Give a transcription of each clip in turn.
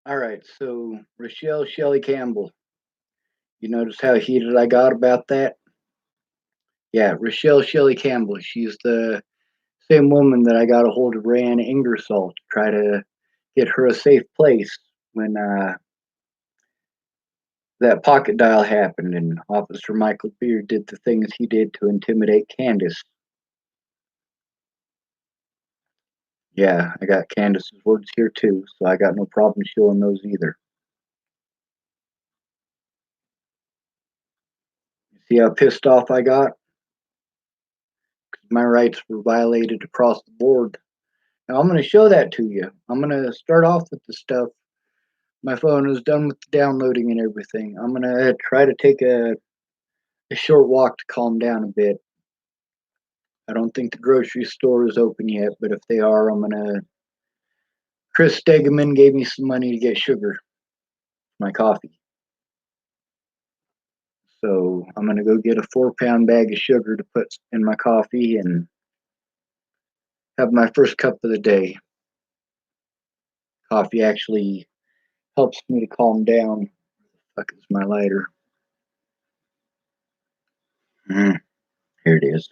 All right, so Rochelle Shelley Campbell. You notice how heated I got about that? Yeah, Rochelle Shelley Campbell. She's the same woman that I got a hold of Rayanne Ingersoll to try to get her a safe place when that pocket dial happened and Officer Michael Beard did the things he did to intimidate Candace. Yeah, I got Candace's words here too, so I got no problem showing those either. You see how pissed off I got? My rights were violated across the board. Now I'm going to show that to you. I'm going to start off with the stuff. My phone is done with the downloading and everything. I'm going to try to take a short walk to calm down a bit. I don't think the grocery store is open yet, but if they are, I'm going to. Chris Stegeman gave me some money to get sugar for my coffee. So I'm going to go get a 4 pound bag of sugar to put in my coffee and have my first cup of the day. Coffee actually helps me to calm down. Fuck is my lighter? Here it is.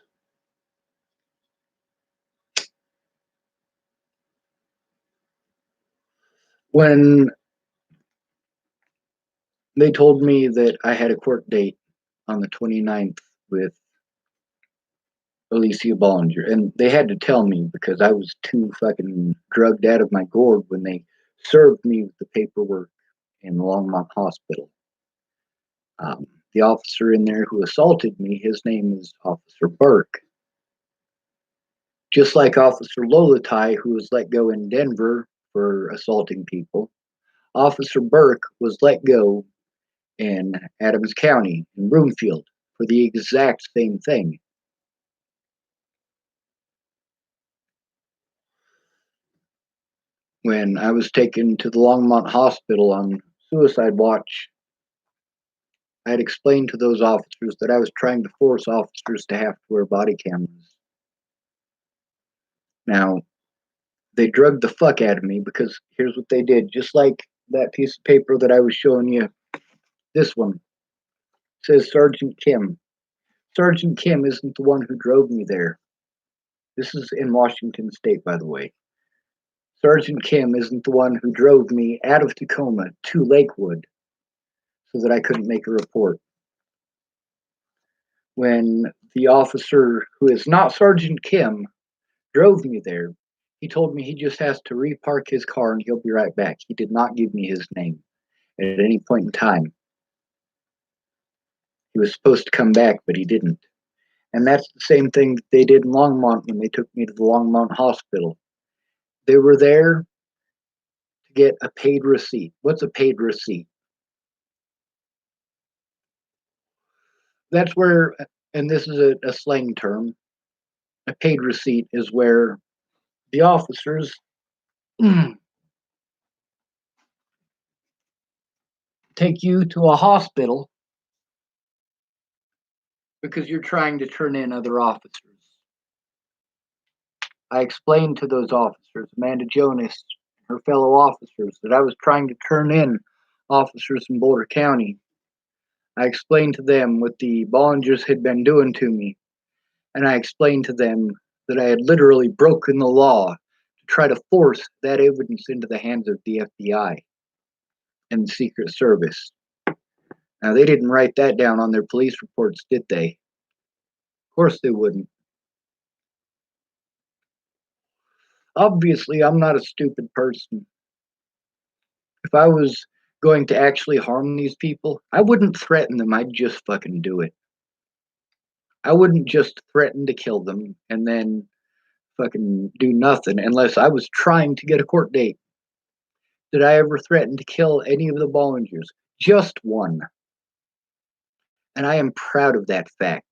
When they told me that I had a court date on the 29th with Alicia Bollinger, and they had to tell me because I was too fucking drugged out of my gourd when they served me with the paperwork in the Longmont Hospital. The officer in there who assaulted me, his name is Officer Burke. Just like Officer Lolatai, who was let go in Denver for assaulting people, Officer Burke was let go in Adams County in Broomfield for the exact same thing. When I was taken to the Longmont Hospital on suicide watch, I had explained to those officers that I was trying to force officers to have to wear body cameras. Now, they drugged the fuck out of me because here's what they did. Just like that piece of paper that I was showing you, this one says Sergeant Kim. Sergeant Kim isn't the one who drove me there. This is in Washington State, by the way. Sergeant Kim isn't the one who drove me out of Tacoma to Lakewood so that I couldn't make a report. When the officer, who is not Sergeant Kim, drove me there, he told me he just has to repark his car and he'll be right back. He did not give me his name at any point in time. He was supposed to come back, but he didn't. And that's the same thing that they did in Longmont when they took me to the Longmont Hospital. They were there to get a paid receipt. What's a paid receipt? That's where, and this is a slang term, a paid receipt is where the officers take you to a hospital because you're trying to turn in other officers. I explained to those officers, Amanda Jonas, her fellow officers, that I was trying to turn in officers in Boulder County. I explained to them what the Bollingers had been doing to me, and I explained to them that I had literally broken the law to try to force that evidence into the hands of the FBI and the Secret Service. Now, they didn't write that down on their police reports, did they? Of course they wouldn't. Obviously, I'm not a stupid person. If I was going to actually harm these people, I wouldn't threaten them. I'd just fucking do it. I wouldn't just threaten to kill them and then fucking do nothing unless I was trying to get a court date. Did I ever threaten to kill any of the Bollingers? Just one. And I am proud of that fact.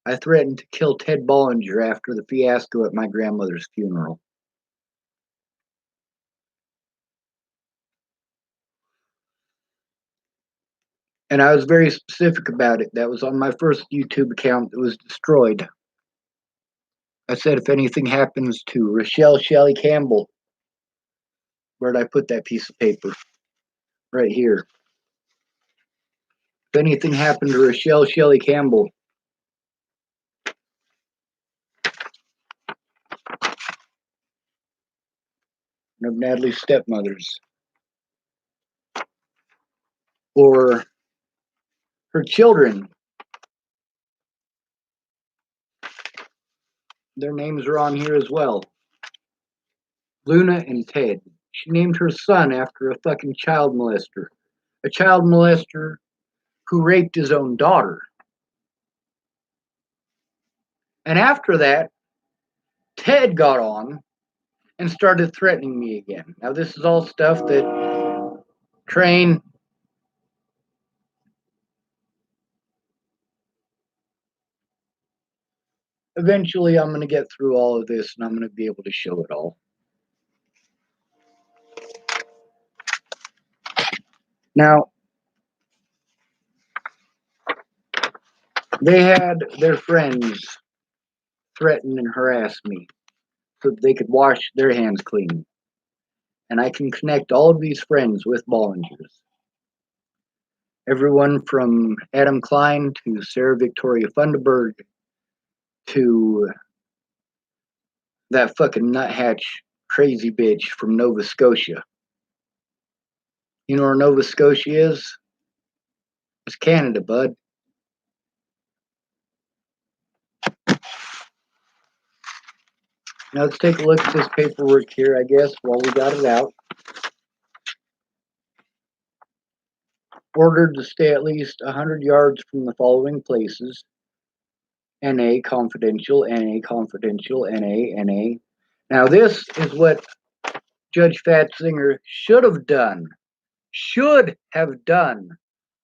I threatened to kill Ted Bollinger after the fiasco at my grandmother's funeral. And I was very specific about it. That was on my first YouTube account that was destroyed. I said, if anything happens to Rochelle Shelley Campbell, where'd I put that piece of paper? right here. If anything happened to Rochelle Shelley Campbell, one of Natalie's stepmothers, or her children, their names are on here as well. Luna and Ted. She named her son after a fucking child molester. A child molester who raped his own daughter. And after that, Ted got on and started threatening me again. Now, this is all stuff that Train. Eventually, I'm going to get through all of this and I'm going to be able to show it all. Now, they had their friends threaten and harass me so that they could wash their hands clean. And I can connect all of these friends with Bollingers. Everyone from Adam Klein to Sarah Victoria Funderburg to that fucking nuthatch crazy bitch from Nova Scotia. You know where Nova Scotia is? It's Canada, bud. Now let's take a look at this paperwork here, I guess, while we got it out. Ordered to stay at least 100 yards from the following places. NA confidential, NA confidential, NA, NA. Now this is what Judge Fatzinger should have done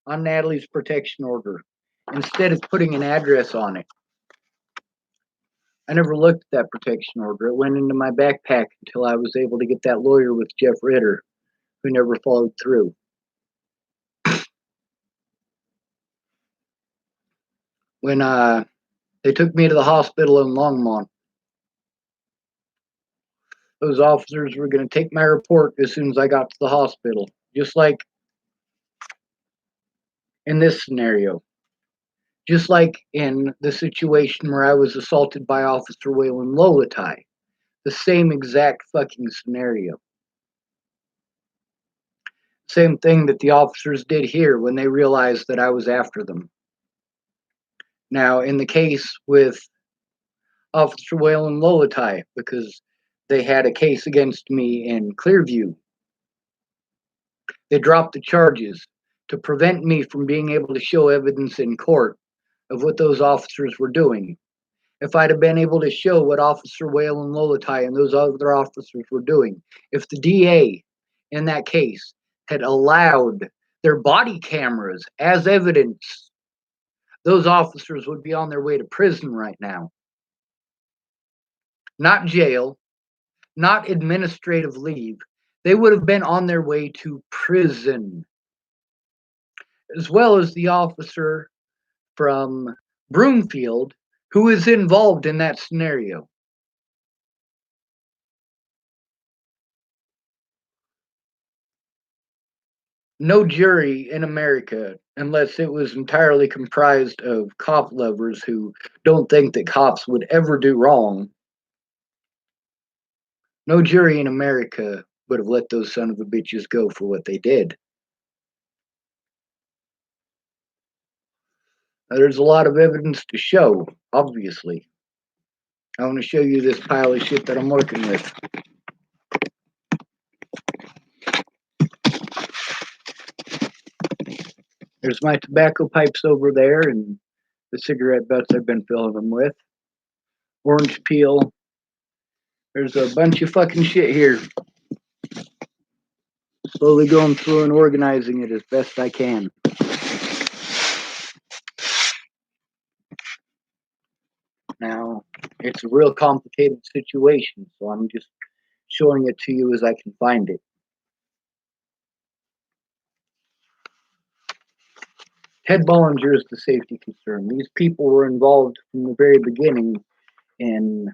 on Natalie's protection order instead of putting an address on it. I never looked at that protection order. It went into my backpack until I was able to get that lawyer with Jeff Ritter, who never followed through. When they took me to the hospital in Longmont, those officers were going to take my report as soon as I got to the hospital, just like in this scenario. Just like in the situation where I was assaulted by Officer Waylon Lolatai. The same exact fucking scenario. Same thing that the officers did here when they realized that I was after them. Now, in the case with Officer Waylon Lolatai, because they had a case against me in Clearview, they dropped the charges to prevent me from being able to show evidence in court of what those officers were doing. If I'd have been able to show what Officer Waylon Lolatai and those other officers were doing, if the DA in that case had allowed their body cameras as evidence, those officers would be on their way to prison right now. Not jail, not administrative leave. They would have been on their way to prison. As well as the officer from Broomfield who is involved in that scenario. No jury in America, unless it was entirely comprised of cop lovers who don't think that cops would ever do wrong, no jury in America would have let those son of a bitches go for what they did. Now, there's a lot of evidence to show, obviously. I want to show you this pile of shit that I'm working with. There's my tobacco pipes over there and the cigarette butts I've been filling them with. Orange peel. There's a bunch of fucking shit here. Slowly going through and organizing it as best I can. Now, it's a real complicated situation, so I'm just showing it to you as I can find it. Ted Bollinger is the safety concern. These people were involved from the very beginning in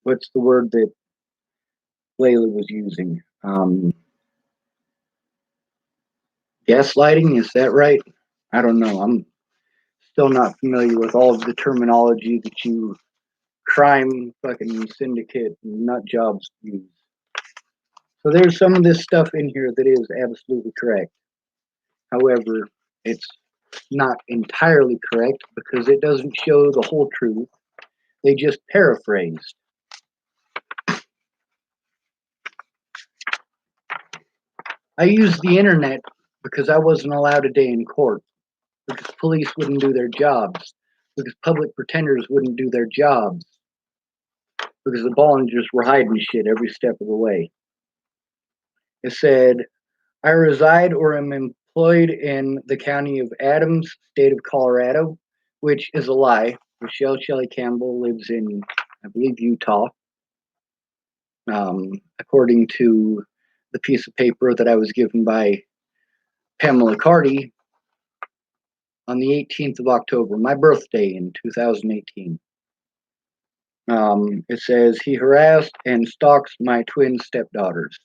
what's the word that Layla was using? Gaslighting, is that right? I don't know. I'm still not familiar with all of the terminology that you crime fucking syndicate and nut jobs use. So there's some of this stuff in here that is absolutely correct. However, it's not entirely correct because it doesn't show the whole truth. They just paraphrased. I used the internet because I wasn't allowed a day in court, because police wouldn't do their jobs, because public pretenders wouldn't do their jobs, because the Bollingers were hiding shit every step of the way. It said, I reside or am employed in the county of Adams, state of Colorado, which is a lie. Michelle Shelley Campbell lives in, I believe, Utah, according to the piece of paper that I was given by Pamela Carty on the 18th of October, my birthday in 2018. It says, he harassed and stalks my twin stepdaughters.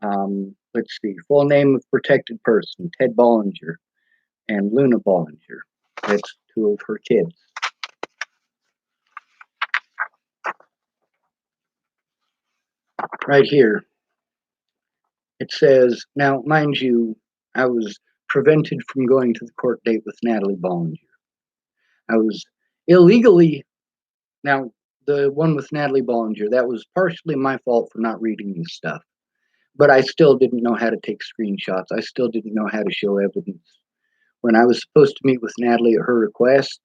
Let's see, full name of protected person, Ted Bollinger and Luna Bollinger. That's two of her kids. Right here, it says, now, mind you, I was prevented from going to the court date with Natalie Bollinger. I was illegally, now, the one with Natalie Bollinger, that was partially my fault for not reading this stuff. But I still didn't know how to take screenshots. I still didn't know how to show evidence. When I was supposed to meet with Natalie at her request,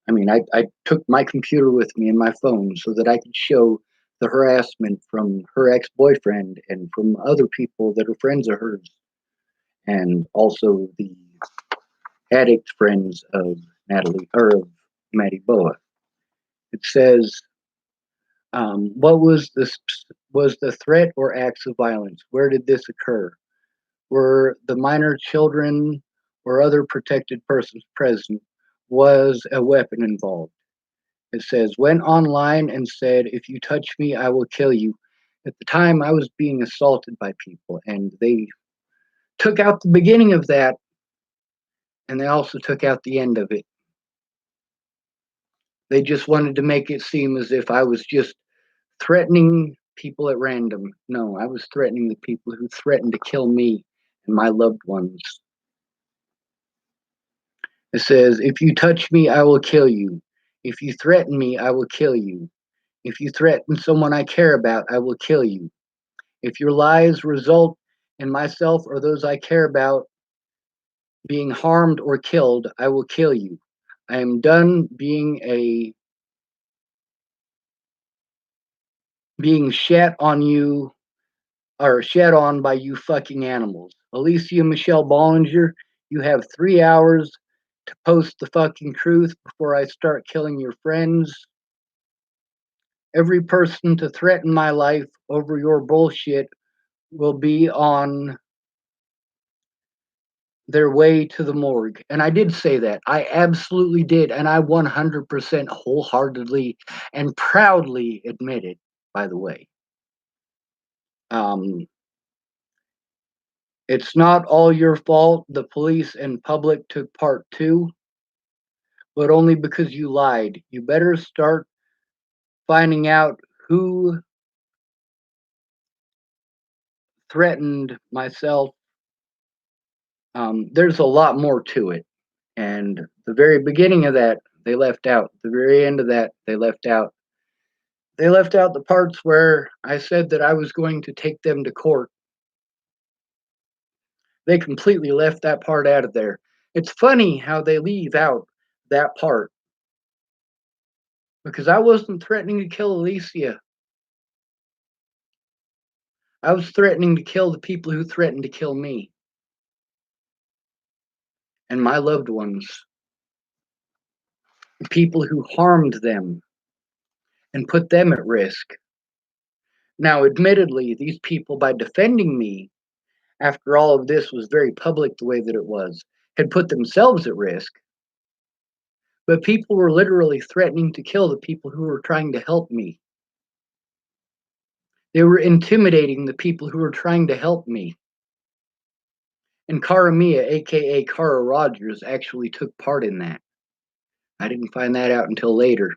I took my computer with me and my phone so that I could show the harassment from her ex-boyfriend and from other people that are friends of hers, and also the addict friends of Natalie, or of Maddie Boa. It says, what was the threat or acts of violence? Where did this occur? Were the minor children or other protected persons present? Was a weapon involved? It says, went online and said, if you touch me, I will kill you. At the time, I was being assaulted by people, and they took out the beginning of that, and they also took out the end of it. They just wanted to make it seem as if I was just threatening people at random. No, I was threatening the people who threatened to kill me and my loved ones. It says, if you touch me, I will kill you. If you threaten me, I will kill you. If you threaten someone I care about, I will kill you. If your lies result in myself or those I care about being harmed or killed, I will kill you. I am done being shat on you, or shat on by you fucking animals. Alicia Michelle Bollinger, you have 3 hours to post the fucking truth before I start killing your friends. Every person to threaten my life over your bullshit will be on their way to the morgue. And I did say that. I absolutely did. And I 100% wholeheartedly and proudly admit it, by the way. It's not all your fault the police and public took part too, but only because you lied. You better start finding out who threatened myself. There's a lot more to it. And the very beginning of that, they left out. The very end of that, they left out. They left out the parts where I said that I was going to take them to court. They completely left that part out of there. It's funny how they leave out that part, because I wasn't threatening to kill Alicia. I was threatening to kill the people who threatened to kill me and my loved ones, the people who harmed them and put them at risk. Now, admittedly, these people, by defending me, after all of this was very public the way that it was, had put themselves at risk. But people were literally threatening to kill the people who were trying to help me. They were intimidating the people who were trying to help me. And Cara Mia, aka Cara Rogers, actually took part in that. I didn't find that out until later.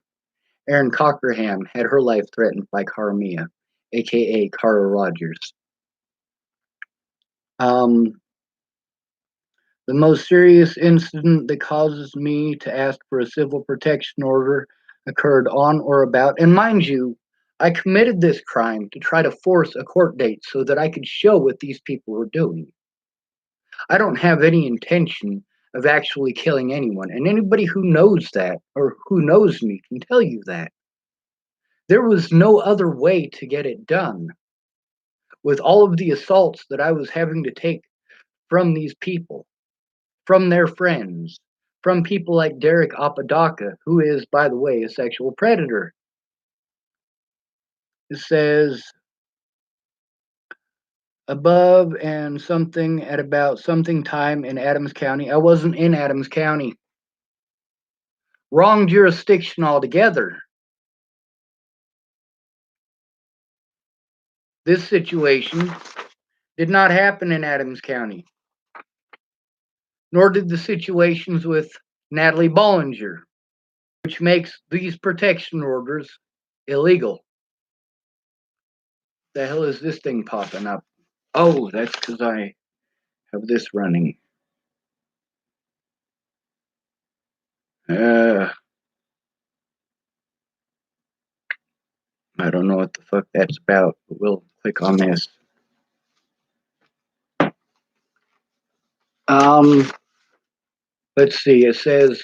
Erin Cockerham had her life threatened by Cara Mia, aka Cara Rogers. Um, the most serious incident that causes me to ask for a civil protection order occurred on or about, and mind you, I committed this crime to try to force a court date so that I could show what these people were doing. I don't have any intention of actually killing anyone, and anybody who knows that or who knows me can tell you that. There was no other way to get it done. With all of the assaults that I was having to take from these people, from their friends, from people like Derek Apodaca, who is, by the way, a sexual predator. It says above and something at about something time in Adams County. I wasn't in Adams County. Wrong jurisdiction altogether. This situation did not happen in Adams County, nor did the situations with Natalie Bollinger, which makes these protection orders illegal. The hell is this thing popping up? Oh, that's because I have this running. I don't know what the fuck that's about, but we'll click on this. Um, let's see. It says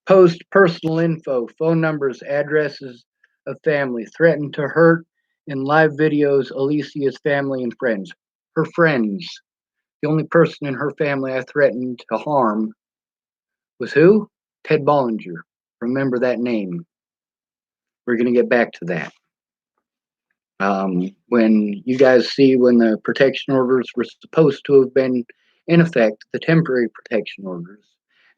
post personal info, phone numbers, addresses of family, threatened to hurt in live videos Alicia's family and friends. Her friends. The only person in her family I threatened to harm was who? Ted Bollinger. Remember that name. We're going to get back to that. When you guys see when the protection orders were supposed to have been in effect, the temporary protection orders,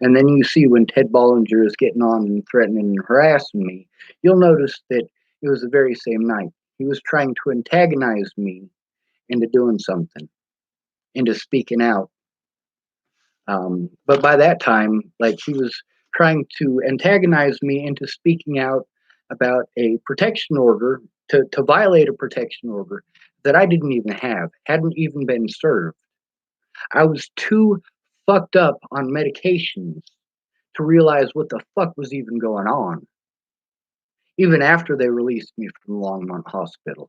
and then you see when Ted Bollinger is getting on and threatening and harassing me, you'll notice that it was the very same night. He was trying to antagonize me into doing something, into speaking out. But by that time, like he was trying to antagonize me into speaking out about a protection order to violate a protection order that I didn't even have, hadn't even been served. I was too fucked up on medications to realize what the fuck was even going on, even after they released me from Longmont Hospital.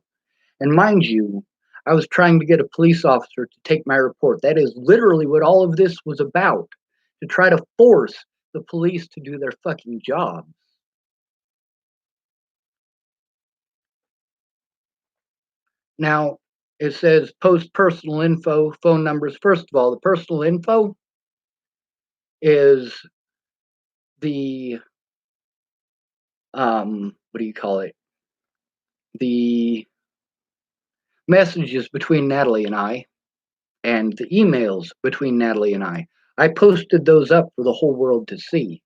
And mind you, I was trying to get a police officer to take my report. That is literally what all of this was about, to try to force the police to do their fucking job. Now, it says post personal info, phone numbers. First of all, the personal info is the, what do you call it? The messages between Natalie and I, and the emails between Natalie and I. I posted those up for the whole world to see.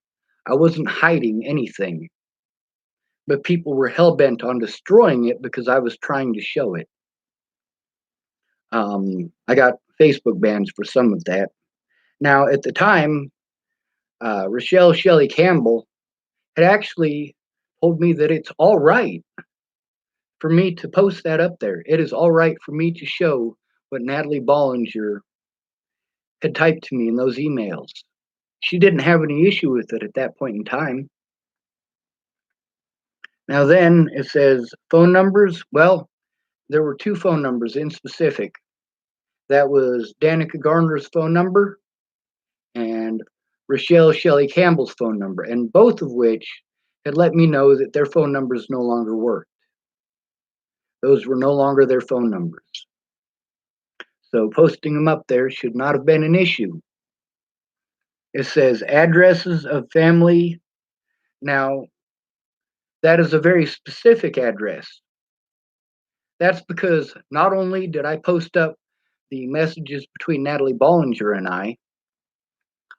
I wasn't hiding anything, but people were hell bent on destroying it because I was trying to show it. I got Facebook bans for some of that. Now, at the time, Rochelle Shelley Campbell had actually told me that it's all right for me to post that up there. It is all right for me to show what Natalie Bollinger had typed to me in those emails. She didn't have any issue with it at that point in time. Now, then it says phone numbers. Well, there were two phone numbers in specific. That was Danica Garner's phone number and Rochelle Shelley Campbell's phone number, and both of which had let me know that their phone numbers no longer worked. Those were no longer their phone numbers. So posting them up there should not have been an issue. It says addresses of family. Now, that is a very specific address. That's because not only did I post up the messages between Natalie Bollinger and I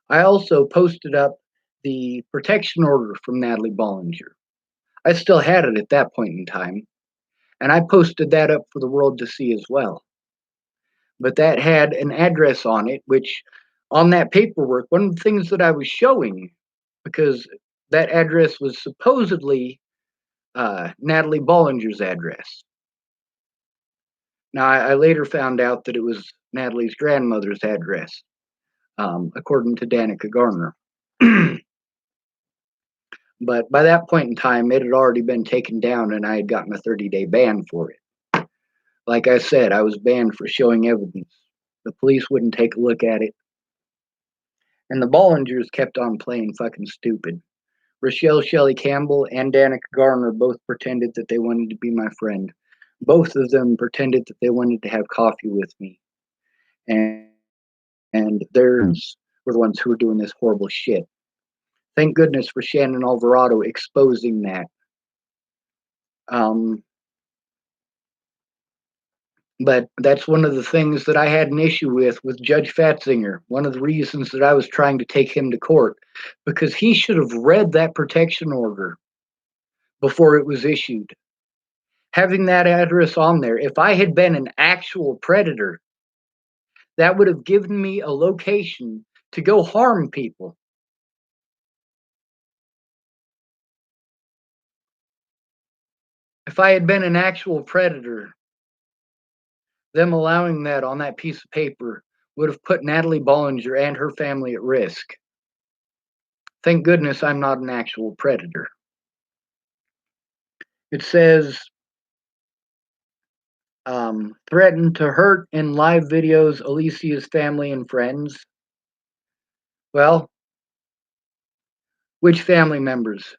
also posted up the protection order from Natalie Bollinger. I still had it at that point in time, and I posted that up for the world to see as well. but that had an address on it, which on that paperwork, one of the things that I was showing, because that address was supposedly Natalie Bollinger's address. Now, I later found out that it was Natalie's grandmother's address, according to Danica Garner. But by that point in time, it had already been taken down and I had gotten a 30-day ban for it. Like I said, I was banned for showing evidence. The police wouldn't take a look at it. And the Bollingers kept on playing fucking stupid. Rochelle Shelley Campbell and Danica Garner both pretended that they wanted to be my friend. Both of them pretended that they wanted to have coffee with me. And theirs were the ones who were doing this horrible shit. Thank goodness for Shannon Alvarado exposing that. But that's one of the things that I had an issue with Judge Fatzinger. One of the reasons that I was trying to take him to court, because he should have read that protection order before it was issued. Having that address on there, if I had been an actual predator, that would have given me a location to go harm people. If I had been an actual predator, them allowing that on that piece of paper would have put Natalie Bollinger and her family at risk. Thank goodness I'm not an actual predator. It says, threatened to hurt in live videos Alicia's family and friends. Well, which family members?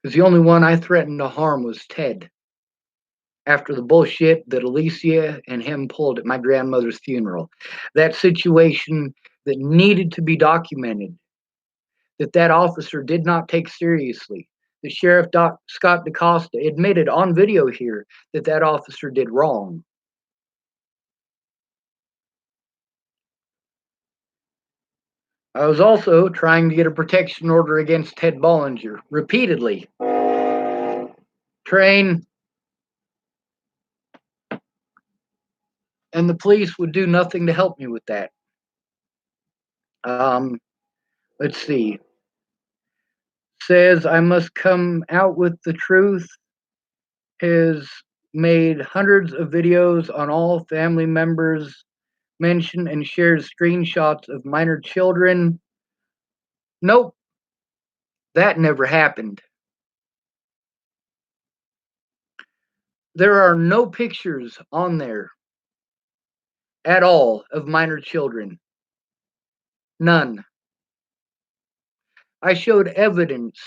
Because the only one I threatened to harm was Ted. After the bullshit that Alicia and him pulled at my grandmother's funeral. That situation that needed to be documented, that officer did not take seriously. The Sheriff Scott DaCosta admitted on video here that officer did wrong. I was also trying to get a protection order against Ted Bollinger repeatedly. Train. And the police would do nothing to help me with that. Let's see. Says I must come out with the truth. Has made hundreds of videos on all family members mentioned and shares screenshots of minor children. Nope, that never happened. There are no pictures on there at all of minor children. None. I showed evidence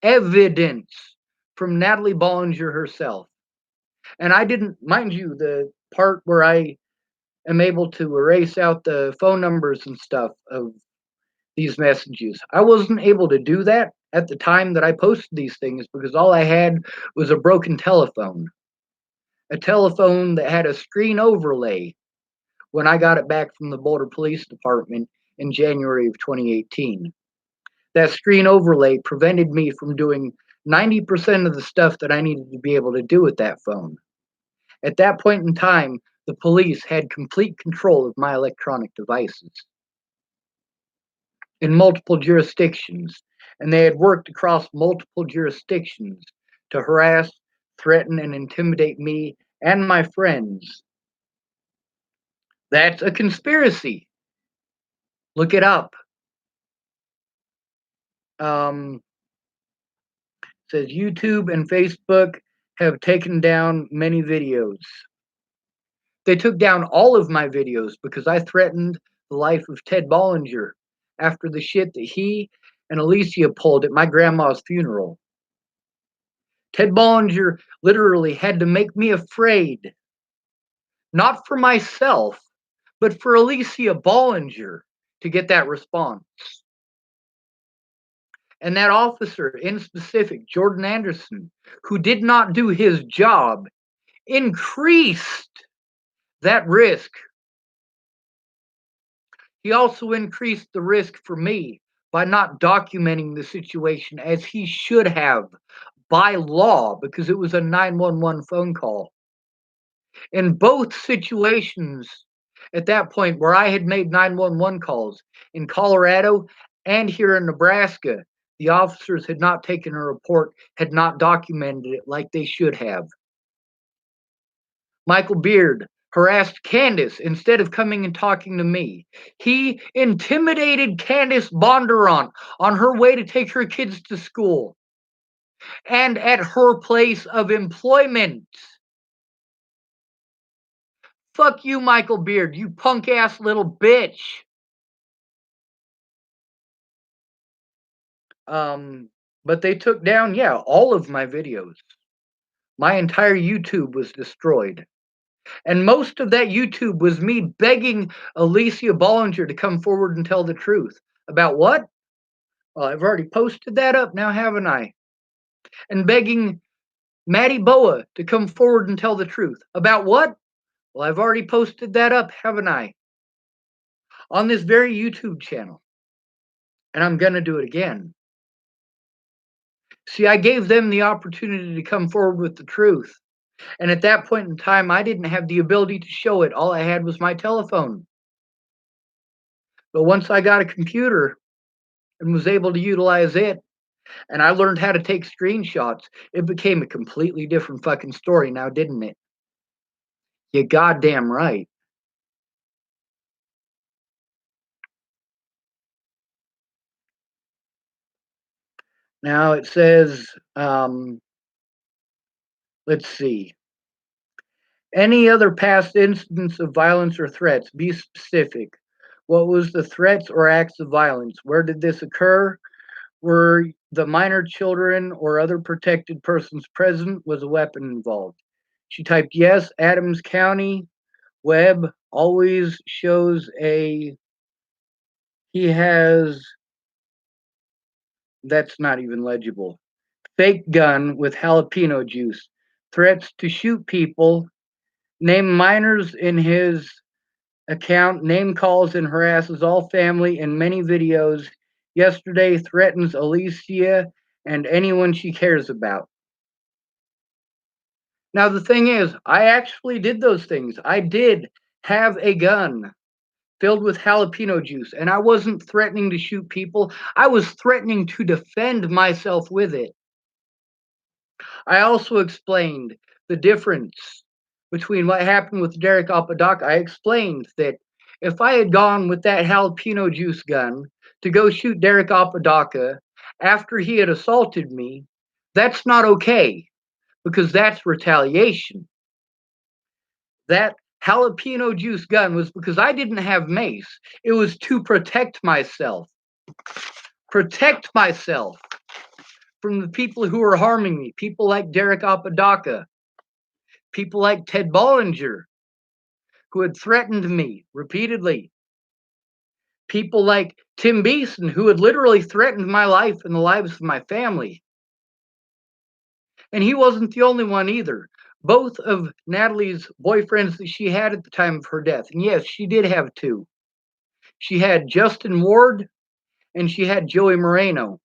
from Natalie Bollinger herself. And I didn't, mind you, the part where I am able to erase out the phone numbers and stuff of these messages. I wasn't able to do that at the time that I posted these things because all I had was a broken telephone. A telephone that had a screen overlay when I got it back from the Boulder Police Department in January of 2018. That screen overlay prevented me from doing 90% of the stuff that I needed to be able to do with that phone. At that point in time, the police had complete control of my electronic devices in multiple jurisdictions, and they had worked across multiple jurisdictions to harass, threaten, and intimidate me and my friends. That's a conspiracy. Look it up. Says YouTube and Facebook have taken down many videos. They took down all of my videos because I threatened the life of Ted Bollinger after the shit that he and Alicia pulled at my grandma's funeral. Ted Bollinger literally had to make me afraid, not for myself, but for Alicia Bollinger to get that response. And that officer in specific, Jordan Anderson, who did not do his job, increased that risk. He also increased the risk for me by not documenting the situation as he should have by law because it was a 911 phone call. In both situations, at that point where I had made 911 calls in Colorado and here in Nebraska, the officers had not taken a report, had not documented it like they should have. Michael Beard harassed Candace instead of coming and talking to me. He intimidated Candace Bondurant on her way to take her kids to school and at her place of employment. Fuck you, Michael Beard, you punk ass little bitch. But they took down, yeah, all of my videos. My entire YouTube was destroyed. And most of that YouTube was me begging Alicia Bollinger to come forward and tell the truth. About what? Well, I've already posted that up now, haven't I? And begging Maddie Boa to come forward and tell the truth. About what? Well, I've already posted that up, haven't I? On this very YouTube channel. And I'm going to do it again. See, I gave them the opportunity to come forward with the truth. And at that point in time, I didn't have the ability to show it. All I had was my telephone. But once I got a computer and was able to utilize it, and I learned how to take screenshots, it became a completely different fucking story now, didn't it? You goddamn right. Now it says, let's see. Any other past instance of violence or threats? Be specific. What was the threats or acts of violence? Where did this occur? Were the minor children or other protected persons present? Was a weapon involved? She typed yes. Adams County web always shows he has, that's not even legible, fake gun with jalapeno juice. Threats to shoot people. Name minors in his account. Name calls and harasses all family in many videos. Yesterday threatens Alicia and anyone she cares about. Now, the thing is, I actually did those things. I did have a gun filled with jalapeno juice, and I wasn't threatening to shoot people. I was threatening to defend myself with it. I also explained the difference between what happened with Derek Apodaca. I explained that if I had gone with that jalapeno juice gun to go shoot Derek Apodaca after he had assaulted me, that's not okay because that's retaliation. That jalapeno juice gun was because I didn't have mace. It was to protect myself. Protect myself from the people who were harming me. People like Derek Apodaca. People like Ted Bollinger, who had threatened me repeatedly. People like Tim Beeson, who had literally threatened my life and the lives of my family. And he wasn't the only one either. Both of Natalie's boyfriends that she had at the time of her death, and yes, she did have two. She had Justin Ward and she had Joey Moreno.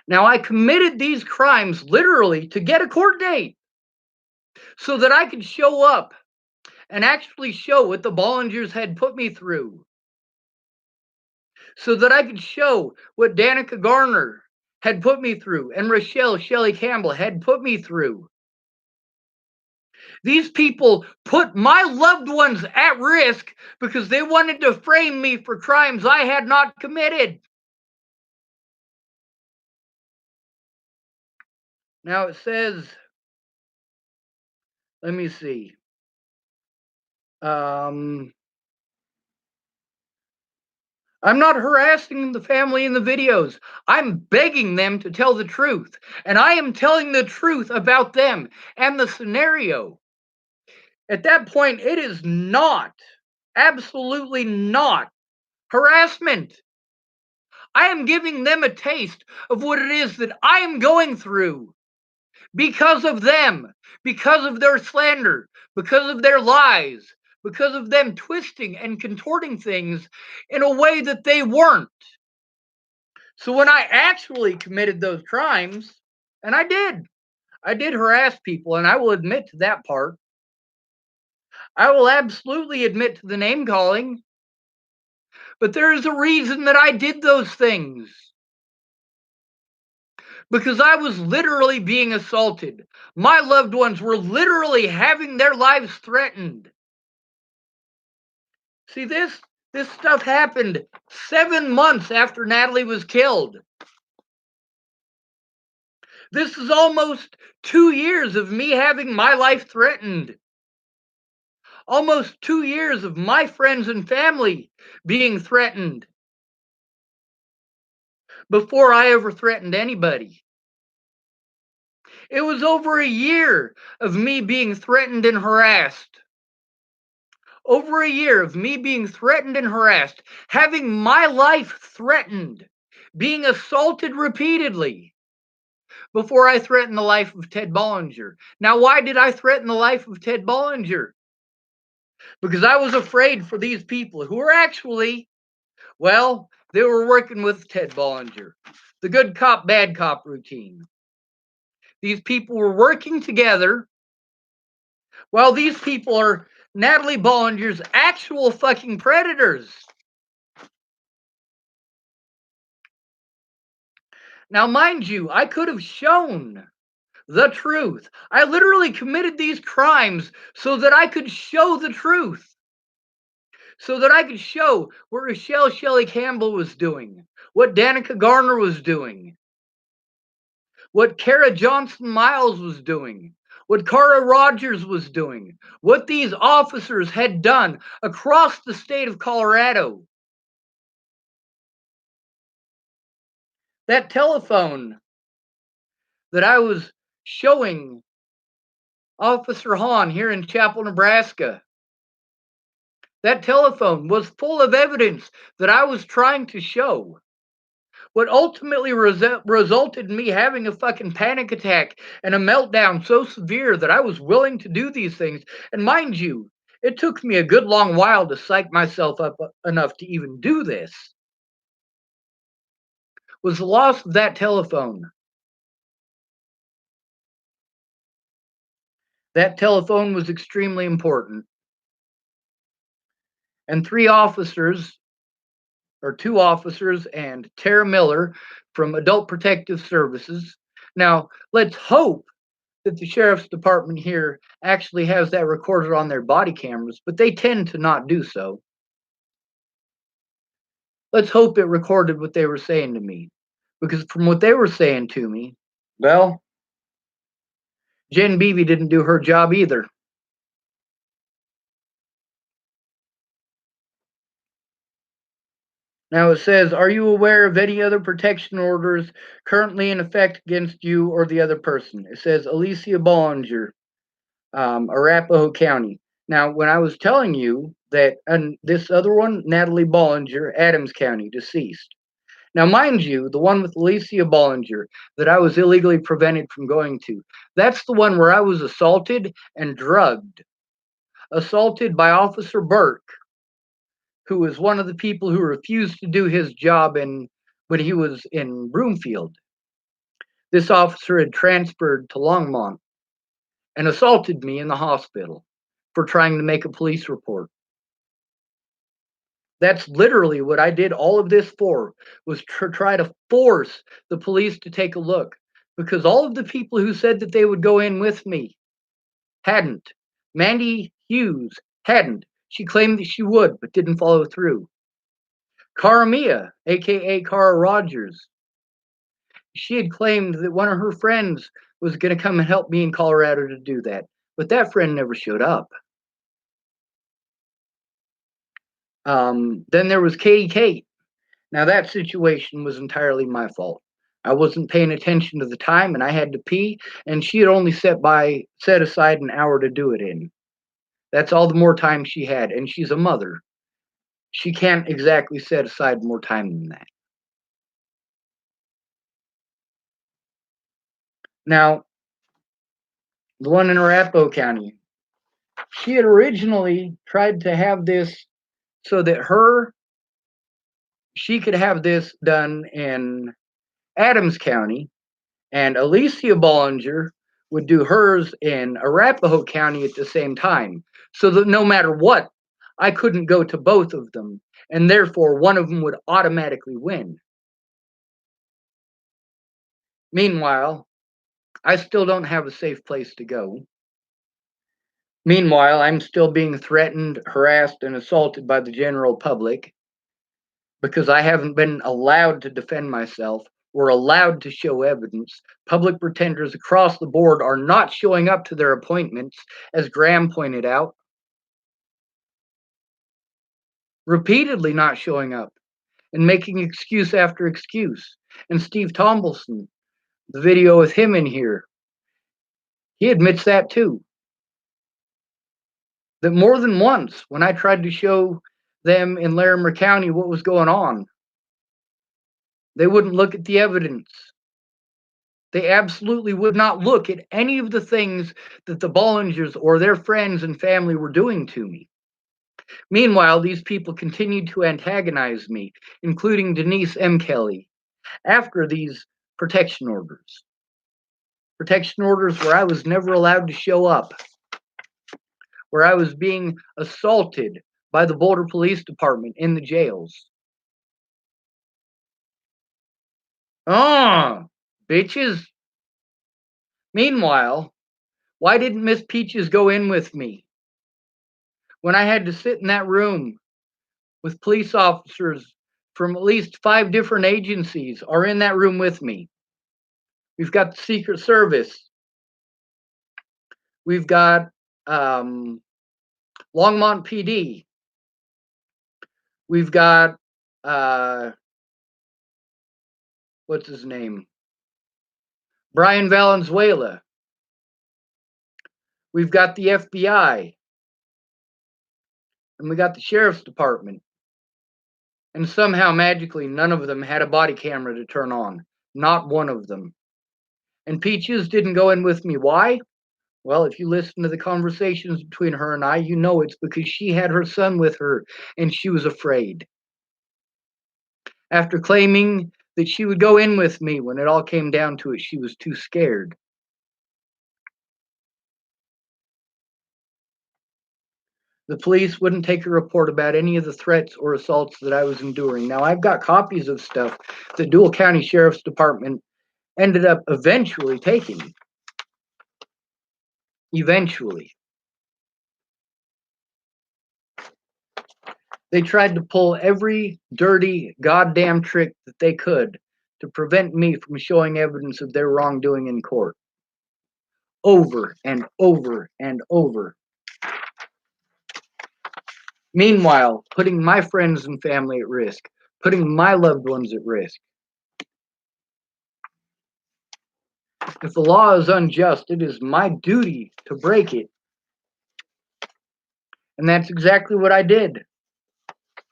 Now, I committed these crimes literally to get a court date so that I could show up and actually show what the Bollingers had put me through, so that I could show what Danica Garner had put me through and Rochelle Shelley Campbell had put me through. These people put my loved ones at risk because they wanted to frame me for crimes I had not committed. Now it says, let me see. I'm not harassing the family in the videos. I'm begging them to tell the truth. And I am telling the truth about them and the scenario. At that point, it is not, absolutely not harassment. I am giving them a taste of what it is that I am going through because of them, because of their slander, because of their lies, because of them twisting and contorting things in a way that they weren't. So when I actually committed those crimes, and I did, I did harass people, and I will admit to that part. I will absolutely admit to the name calling, but there is a reason that I did those things. Because I was literally being assaulted. My loved ones were literally having their lives threatened. See, this stuff happened 7 months after Natalie was killed. This is almost 2 years of me having my life threatened. Almost 2 years of my friends and family being threatened before I ever threatened anybody. It was over a year of me being threatened and harassed. Over a year of me being threatened and harassed, having my life threatened, being assaulted repeatedly before I threatened the life of Ted Bollinger. Now, why did I threaten the life of Ted Bollinger? Because I was afraid for these people who were actually, well, they were working with Ted Bollinger, the good cop, bad cop routine. These people were working together while these people are Natalie Bollinger's actual fucking predators. Now, mind you, I could have shown the truth. I literally committed these crimes so that I could show the truth. So that I could show what Rochelle Shelley Campbell was doing, what Danica Garner was doing, what Kara Johnson Miles was doing, what Cara Rogers was doing, what these officers had done across the state of Colorado. That telephone that I was showing Officer Hahn here in Chapel, Nebraska, that telephone was full of evidence that I was trying to show. What ultimately resulted in me having a fucking panic attack and a meltdown so severe that I was willing to do these things. And mind you, it took me a good long while to psych myself up enough to even do this, was the loss of that telephone. That telephone was extremely important. And two officers, and Tara Miller from Adult Protective Services. Now, let's hope that the sheriff's department here actually has that recorded on their body cameras, but they tend to not do so. Let's hope it recorded what they were saying to me, because from what they were saying to me, well, Jen Beebe didn't do her job either. Now it says, are you aware of any other protection orders currently in effect against you or the other person? It says Alicia Bollinger, Arapahoe County. Now, when I was telling you that, and this other one, Natalie Bollinger, Adams County, deceased. Now, mind you, the one with Alicia Bollinger that I was illegally prevented from going to, that's the one where I was assaulted and drugged. Assaulted by Officer Burke, who was one of the people who refused to do his job when he was in Broomfield. This officer had transferred to Longmont and assaulted me in the hospital for trying to make a police report. That's literally what I did all of this for, was to try to force the police to take a look, because all of the people who said that they would go in with me hadn't. Mandy Hughes hadn't. She claimed that she would, but didn't follow through. Cara Mia, aka Cara Rogers, she had claimed that one of her friends was going to come and help me in Colorado to do that, but that friend never showed up. Then there was Katie Kate. Now that situation was entirely my fault. I wasn't paying attention to the time, and I had to pee, and she had only set aside an hour to do it in. That's all the more time she had, and she's a mother. She can't exactly set aside more time than that. Now, the one in Arapahoe County, she had originally tried to have this so that she could have this done in Adams County, and Alicia Bollinger would do hers in Arapahoe County at the same time, so that no matter what, I couldn't go to both of them, and therefore one of them would automatically win. Meanwhile, I still don't have a safe place to go. Meanwhile, I'm still being threatened, harassed, and assaulted by the general public because I haven't been allowed to defend myself or allowed to show evidence. Public pretenders across the board are not showing up to their appointments, as Graham pointed out. Repeatedly not showing up and making excuse after excuse. And Steve Tomlinson, the video with him in here, he admits that too. That more than once, when I tried to show them in Larimer County what was going on, they wouldn't look at the evidence. They absolutely would not look at any of the things that the Bollingers or their friends and family were doing to me. Meanwhile, these people continued to antagonize me, including Denise M. Kelly, after these protection orders. Protection orders where I was never allowed to show up, where I was being assaulted by the Boulder Police Department in the jails. Bitches. Meanwhile, why didn't Miss Peaches go in with me when I had to sit in that room with police officers from at least 5 different agencies are in that room with me? We've got the Secret Service. We've got Longmont PD. We've got what's his name? Brian Valenzuela. We've got the FBI. And we got the Sheriff's Department. And somehow, magically, none of them had a body camera to turn on. Not one of them. And Peaches didn't go in with me. Why? Well, if you listen to the conversations between her and I, you know it's because she had her son with her and she was afraid. After claiming that she would go in with me, when it all came down to it, she was too scared. The police wouldn't take a report about any of the threats or assaults that I was enduring. Now, I've got copies of stuff the Dual County Sheriff's Department ended up eventually taking. Eventually. They tried to pull every dirty goddamn trick that they could to prevent me from showing evidence of their wrongdoing in court. Over and over and over. Meanwhile, putting my friends and family at risk, putting my loved ones at risk. If the law is unjust, it is my duty to break it. And that's exactly what I did.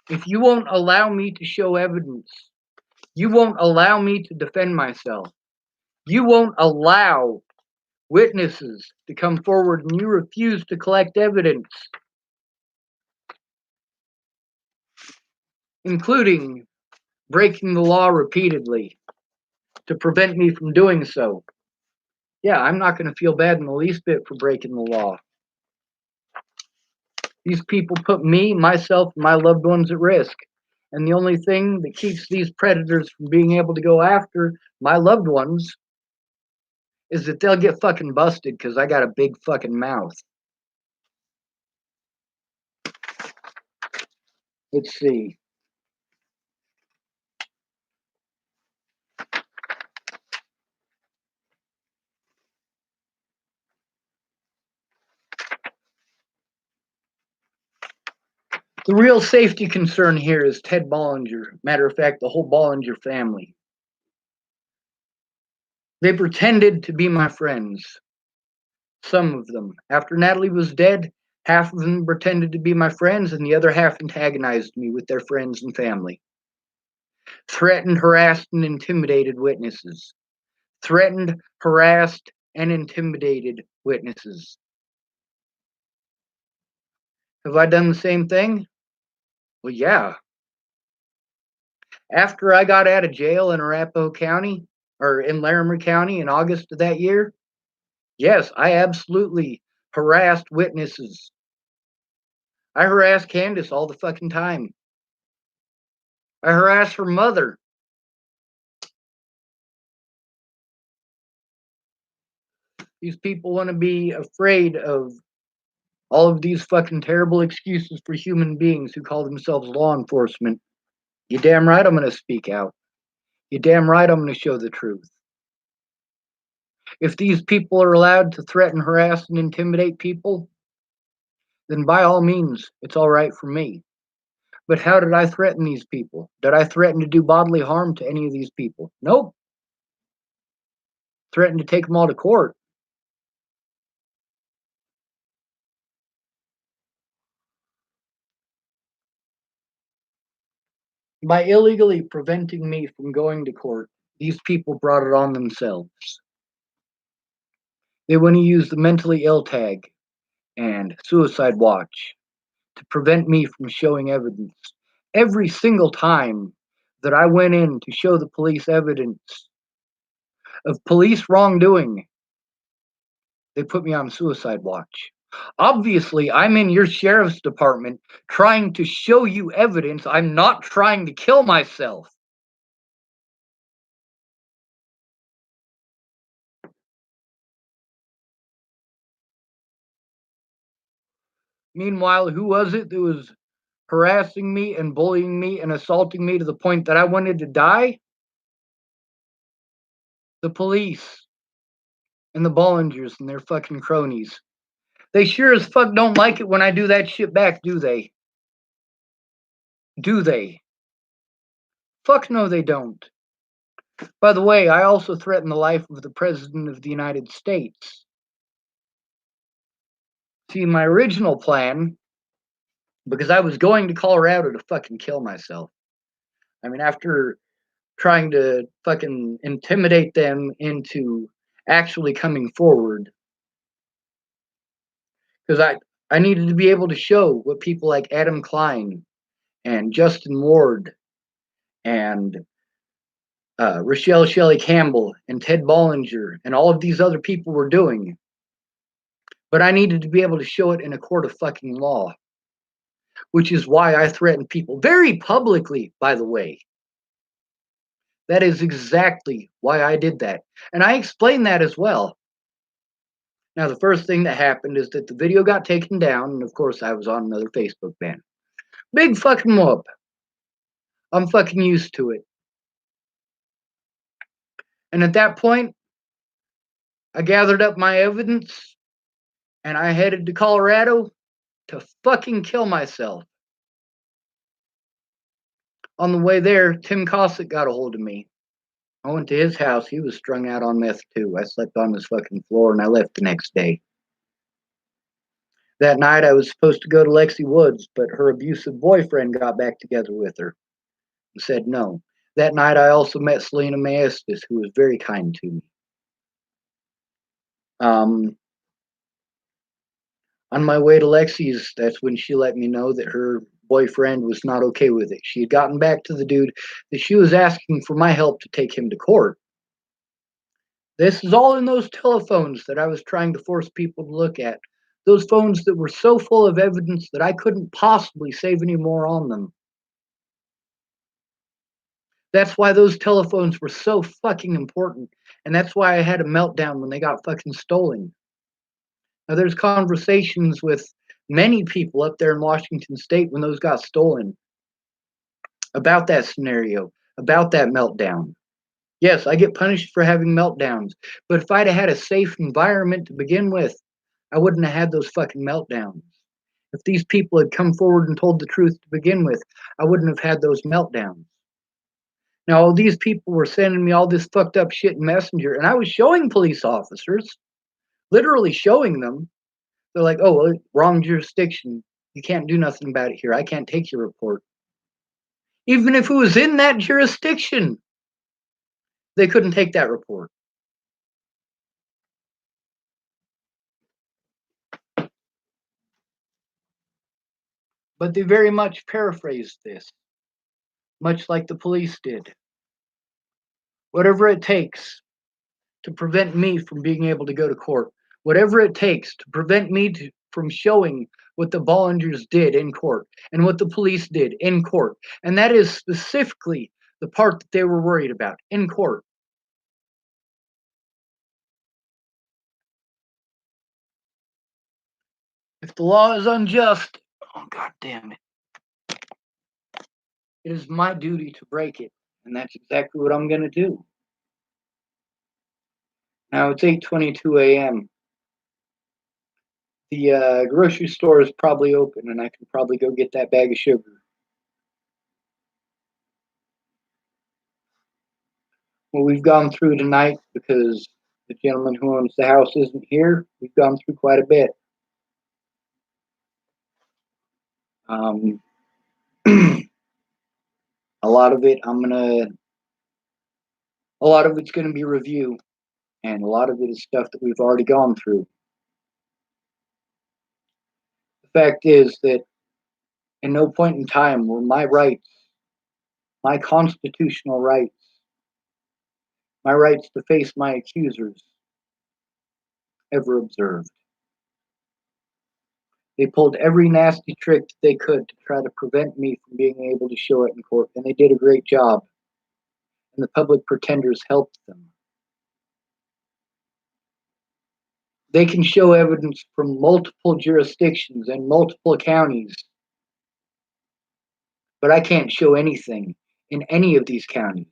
If you won't allow me to show evidence, you won't allow me to defend myself, you won't allow witnesses to come forward, and you refuse to collect evidence, including breaking the law repeatedly to prevent me from doing so, yeah, I'm not going to feel bad in the least bit for breaking the law. These people put me, myself, and my loved ones at risk. And the only thing that keeps these predators from being able to go after my loved ones is that they'll get fucking busted because I got a big fucking mouth. Let's see. The real safety concern here is Ted Bollinger. Matter of fact, the whole Bollinger family. They pretended to be my friends. Some of them. After Natalie was dead, half of them pretended to be my friends, and the other half antagonized me with their friends and family. Threatened, harassed, and intimidated witnesses. Threatened, harassed, and intimidated witnesses. Have I done the same thing? Well, yeah. After I got out of jail in Arapahoe County, or in Larimer County in August of that year, Yes, I absolutely harassed witnesses. I harassed Candace all the fucking time. I harassed her mother. These people want to be afraid of all of these fucking terrible excuses for human beings who call themselves law enforcement. You damn right I'm going to speak out. You damn right I'm going to show the truth. If these people are allowed to threaten, harass, and intimidate people, then by all means, it's all right for me. But how did I threaten these people? Did I threaten to do bodily harm to any of these people? Nope. Threatened to take them all to court. By illegally preventing me from going to court, these people brought it on themselves. They want to use the mentally ill tag and suicide watch to prevent me from showing evidence. Every single time that I went in to show the police evidence of police wrongdoing, they put me on suicide watch. Obviously, I'm in your sheriff's department trying to show you evidence. I'm not trying to kill myself. Meanwhile, who was it that was harassing me and bullying me and assaulting me to the point that I wanted to die? The police and the Bollingers and their fucking cronies. They sure as fuck don't like it when I do that shit back, do they? Do they? Fuck no, they don't. By the way, I also threatened the life of the President of the United States. See, my original plan, because I was going to Colorado to fucking kill myself. I mean, after trying to fucking intimidate them into actually coming forward, because I needed to be able to show what people like Adam Klein and Justin Ward and Rochelle Shelley Campbell and Ted Bollinger and all of these other people were doing. But I needed to be able to show it in a court of fucking law, which is why I threatened people very publicly, by the way. That is exactly why I did that. And I explained that as well. Now, the first thing that happened is that the video got taken down, and of course, I was on another Facebook ban. Big fucking whoop. I'm fucking used to it. And at that point, I gathered up my evidence and I headed to Colorado to fucking kill myself. On the way there, Tim Cossack got a hold of me. I went to his house. He was strung out on meth too. I slept on his fucking floor and I left the next day. That night, I was supposed to go to Lexi Woods, but her abusive boyfriend got back together with her and said no. That night, I also met Selena Maestas, who was very kind to me. Um, on my way to Lexi's, that's when she let me know that her boyfriend was not okay with it. She had gotten back to the dude that she was asking for my help to take him to court. This is all in those telephones that I was trying to force people to look at. Those phones that were so full of evidence that I couldn't possibly save any more on them. That's why those telephones were so fucking important. And that's why I had a meltdown when they got fucking stolen. Now, there's conversations with many people up there in Washington State when those got stolen about that scenario, about that meltdown. Yes, I get punished for having meltdowns, but if I'd have had a safe environment to begin with, I wouldn't have had those fucking meltdowns. If these people had come forward and told the truth to begin with, I wouldn't have had those meltdowns. Now, all these people were sending me all this fucked up shit in Messenger, and I was showing police officers, literally showing them. They're like, oh, well, wrong jurisdiction. You can't do nothing about it here. I can't take your report. Even if it was in that jurisdiction, they couldn't take that report. But they very much paraphrased this, much like the police did. Whatever it takes to prevent me from being able to go to court, whatever it takes to prevent me from showing what the Bollingers did in court and what the police did in court. And that is specifically the part that they were worried about in court. If the law is unjust, oh god damn it, it is my duty to break it. And that's exactly what I'm going to do. Now it's 8:22 a.m. The grocery store is probably open, and I can probably go get that bag of sugar. What we've gone through tonight, because the gentleman who owns the house isn't here, we've gone through quite a bit. Um, a lot of it's gonna be review, and a lot of it is stuff that we've already gone through. The fact is that in no point in time were my rights, my constitutional rights, my rights to face my accusers, ever observed. They pulled every nasty trick that they could to try to prevent me from being able to show it in court, and they did a great job. And the public pretenders helped them. They can show evidence from multiple jurisdictions and multiple counties, but I can't show anything in any of these counties.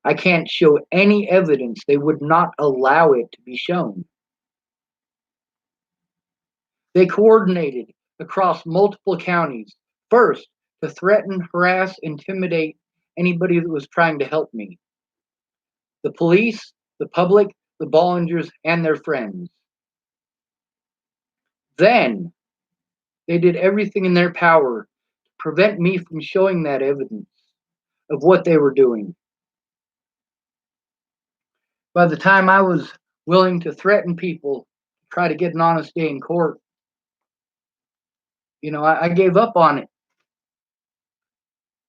I can't show any evidence. They would not allow it to be shown. They coordinated across multiple counties, first to threaten, harass, intimidate anybody that was trying to help me. The police, the public, the Bollingers, and their friends. Then they did everything in their power to prevent me from showing that evidence of what they were doing. By the time I was willing to threaten people, try to get an honest day in court, I gave up on it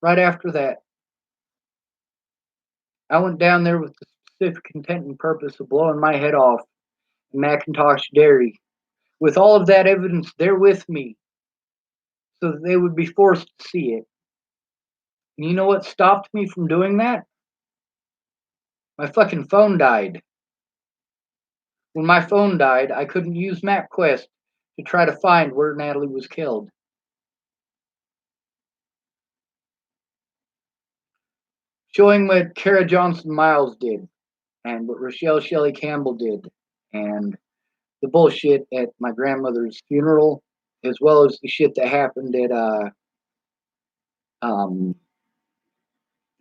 right after that. I went down there with the specific intent and purpose of blowing my head off in Macintosh Dairy with all of that evidence there with me so that they would be forced to see it. And you know what stopped me from doing that? My fucking phone died. When my phone died, I couldn't use MapQuest to try to find where Natalie was killed. Showing what Kara Johnson Miles did and what Rochelle Shelley Campbell did and the bullshit at my grandmother's funeral, as well as the shit that happened at um,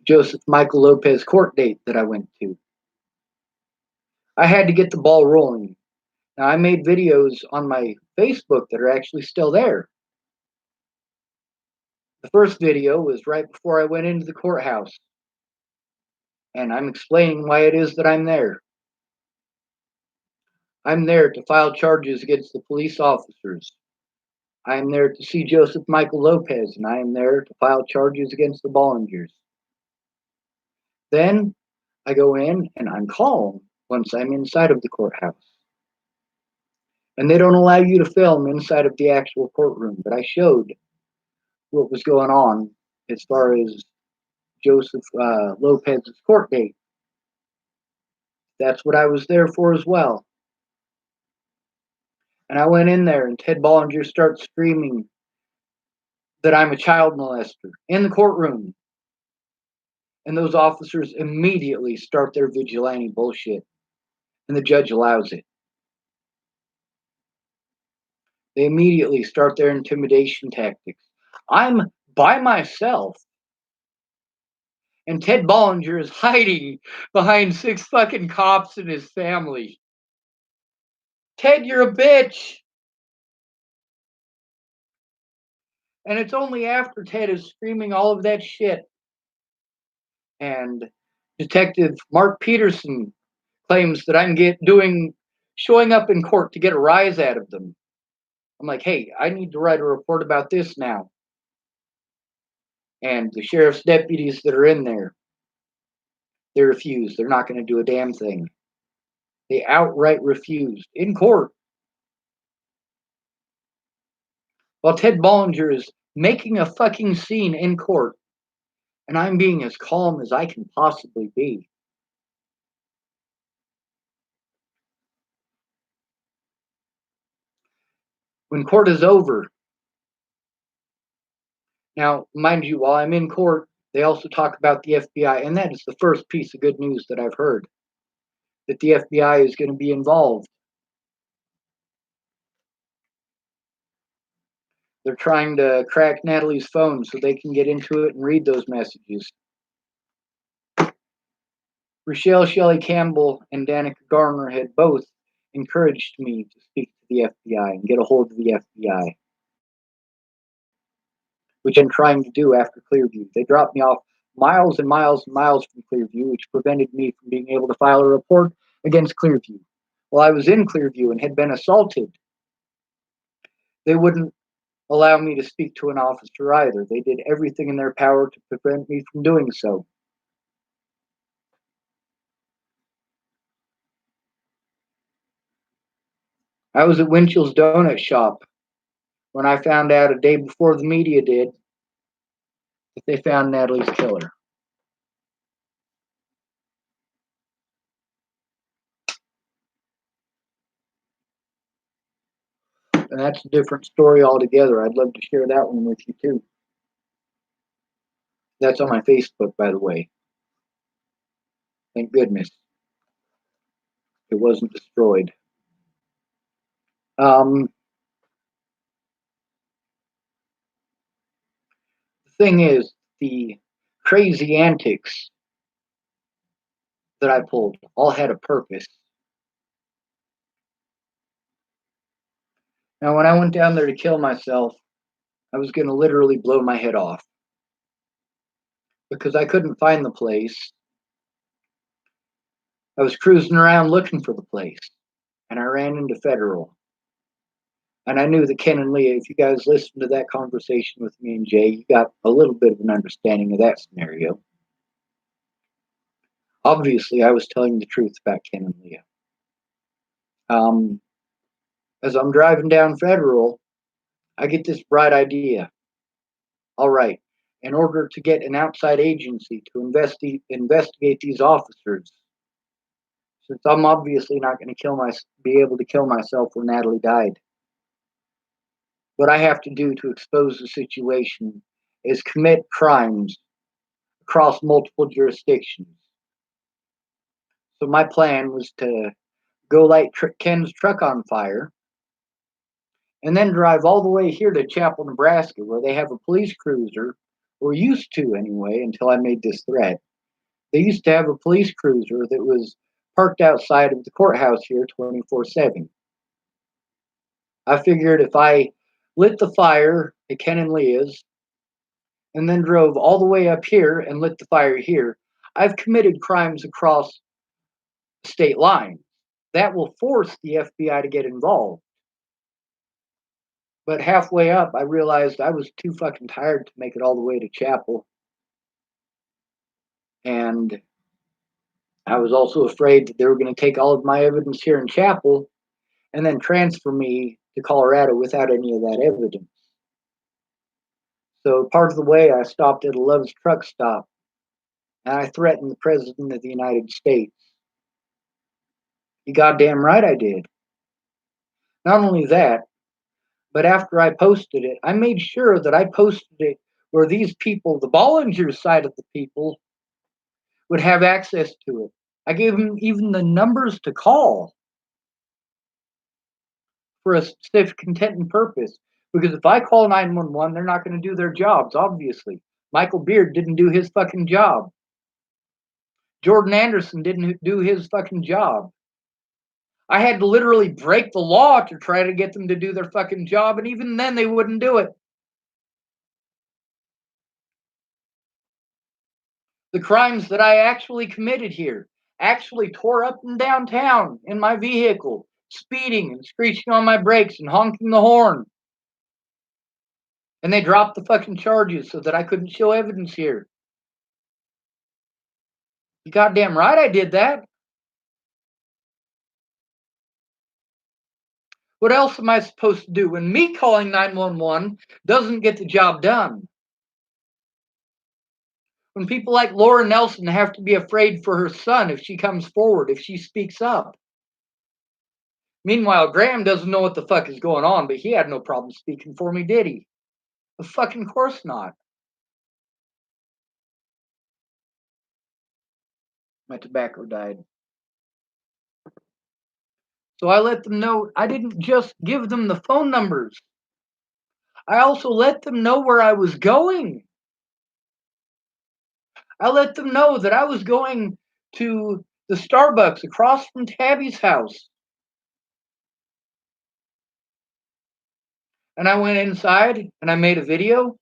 Joseph Michael Lopez court date that I went to. I had to get the ball rolling. Now, I made videos on my Facebook that are actually still there. The first video was right before I went into the courthouse, and I'm explaining why it is that I'm there. I'm there to file charges against the police officers. I am there to see Joseph Michael Lopez, and I am there to file charges against the Bollingers. Then I go in and I'm calm once I'm inside of the courthouse. And they don't allow you to film inside of the actual courtroom, but I showed what was going on as far as Joseph Lopez's court date. That's what I was there for as well. And I went in there, and Ted Bollinger starts screaming that I'm a child molester in the courtroom. And those officers immediately start their vigilante bullshit, and the judge allows it. They immediately start their intimidation tactics. I'm by myself, and Ted Bollinger is hiding behind 6 fucking cops and his family. Ted, you're a bitch! And it's only after Ted is screaming all of that shit and Detective Mark Peterson claims that I'm showing up in court to get a rise out of them. I'm like, hey, I need to write a report about this now. And the sheriff's deputies that are in there, they refuse. They're not going to do a damn thing. They outright refused in court while Ted Bollinger is making a fucking scene in court, and I'm being as calm as I can possibly be. When court is over, now, mind you, while I'm in court, they also talk about the FBI, and that is the first piece of good news that I've heard, that the FBI is going to be involved. They're trying to crack Natalie's phone so they can get into it and read those messages. Rochelle Shelley Campbell and Danica Garner had both encouraged me to speak to the FBI and get a hold of the FBI, which I'm trying to do after Clearview. They dropped me off miles and miles and miles from Clearview, which prevented me from being able to file a report against Clearview. While I was in Clearview and had been assaulted, they wouldn't allow me to speak to an officer either. They did everything in their power to prevent me from doing so. I was at Winchell's Donut Shop when I found out a day before the media did that they found Natalie's killer. And that's a different story altogether. I'd love to share that one with you too. That's on my Facebook, by the way. Thank goodness it wasn't destroyed. The thing is, the crazy antics that I pulled all had a purpose. Now, when I went down there to kill myself, I was going to literally blow my head off because I couldn't find the place. I was cruising around looking for the place, and I ran into Federal. And I knew that Ken and Leah, if you guys listened to that conversation with me and Jay, you got a little bit of an understanding of that scenario. Obviously, I was telling the truth about Ken and Leah. As I'm driving down Federal, I get this bright idea. All right, in order to get an outside agency to investigate these officers, since I'm obviously not going to be able to kill myself where Natalie died, what I have to do to expose the situation is commit crimes across multiple jurisdictions. So my plan was to go light Ken's truck on fire and then drive all the way here to Chapel, Nebraska, where they have a police cruiser, or used to anyway, until I made this threat. They used to have a police cruiser that was parked outside of the courthouse here 24/7. I figured if I lit the fire at Ken and Leah's and then drove all the way up here and lit the fire here, I've committed crimes across state lines. That will force the FBI to get involved. But halfway up, I realized I was too fucking tired to make it all the way to Chapel. And I was also afraid that they were going to take all of my evidence here in Chapel and then transfer me to Colorado without any of that evidence. So part of the way, I stopped at a Love's truck stop and I threatened the President of the United States. You goddamn right I did. Not only that, but after I posted it, I made sure that I posted it where these people, the Bollinger side of the people, would have access to it. I gave them even the numbers to call for a specific intent and purpose. Because if I call 911, they're not going to do their jobs, obviously. Michael Beard didn't do his fucking job. Jordan Anderson didn't do his fucking job. I had to literally break the law to try to get them to do their fucking job, and even then they wouldn't do it. The crimes that I actually committed here, actually tore up and downtown in my vehicle, speeding and screeching on my brakes and honking the horn. And they dropped the fucking charges so that I couldn't show evidence here. You goddamn right I did that. What else am I supposed to do when me calling 911 doesn't get the job done? When people like Laura Nelson have to be afraid for her son if she comes forward, if she speaks up. Meanwhile, Graham doesn't know what the fuck is going on, but he had no problem speaking for me, did he? Of fucking course not. My tobacco died. So I let them know I didn't just give them the phone numbers. I also let them know where I was going. I let them know that I was going to the Starbucks across from Tabby's house. And I went inside and I made a video.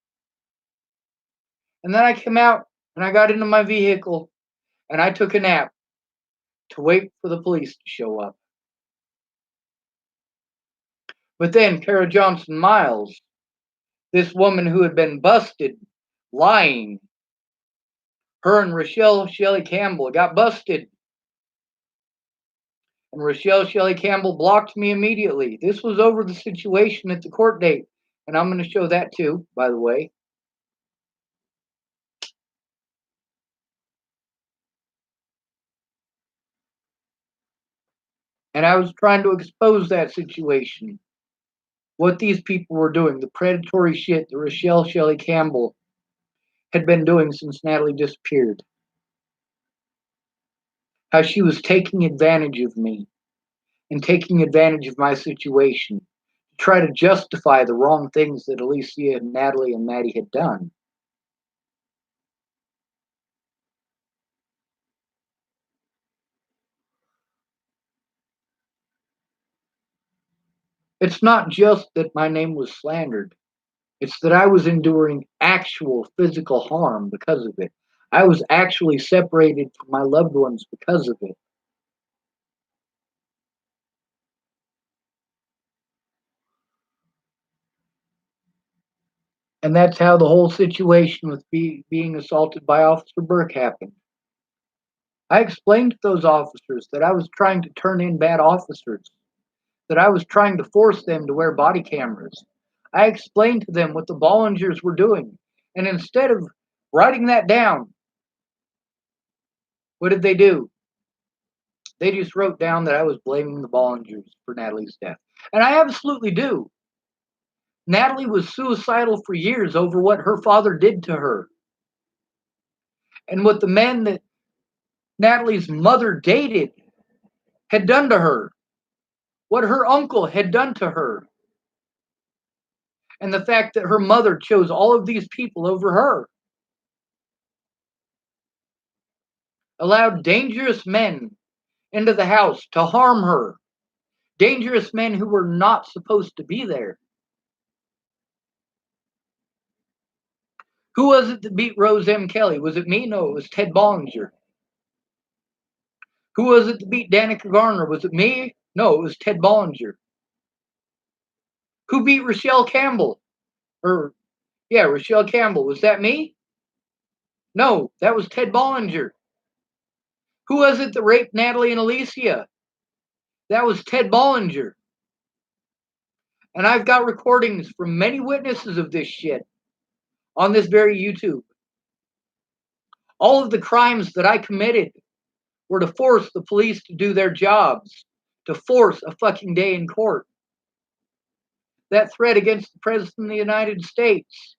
And then I came out and I got into my vehicle and I took a nap to wait for the police to show up. But then Kara Johnson Miles, this woman who had been busted lying, her and Rochelle Shelley Campbell got busted. And Rochelle Shelley Campbell blocked me immediately. This was over the situation at the court date. And I'm going to show that too, by the way. And I was trying to expose that situation. What these people were doing, the predatory shit that Rochelle Shelley Campbell had been doing since Natalie disappeared. How she was taking advantage of me and taking advantage of my situation to try to justify the wrong things that Alicia and Natalie and Maddie had done. It's not just that my name was slandered. It's that I was enduring actual physical harm because of it. I was actually separated from my loved ones because of it. And that's how the whole situation with being assaulted by Officer Burke happened. I explained to those officers that I was trying to turn in bad officers, that I was trying to force them to wear body cameras. I explained to them what the Bollingers were doing. And instead of writing that down, what did they do? They just wrote down that I was blaming the Bollingers for Natalie's death. And I absolutely do. Natalie was suicidal for years over what her father did to her. And what the men that Natalie's mother dated had done to her. What her uncle had done to her. And the fact that her mother chose all of these people over her. Allowed dangerous men into the house to harm her. Dangerous men who were not supposed to be there. Who was it that beat Rose M. Kelly? Was it me? No, it was Ted Bollinger. Who was it that beat Danica Garner? Was it me? No, it was Ted Bollinger. Who beat Rochelle Campbell? Rochelle Campbell. Was that me? No, that was Ted Bollinger. Who was it that raped Natalie and Alicia? That was Ted Bollinger. And I've got recordings from many witnesses of this shit on this very YouTube. All of the crimes that I committed were to force the police to do their jobs, to force a fucking day in court. That threat against the President of the United States,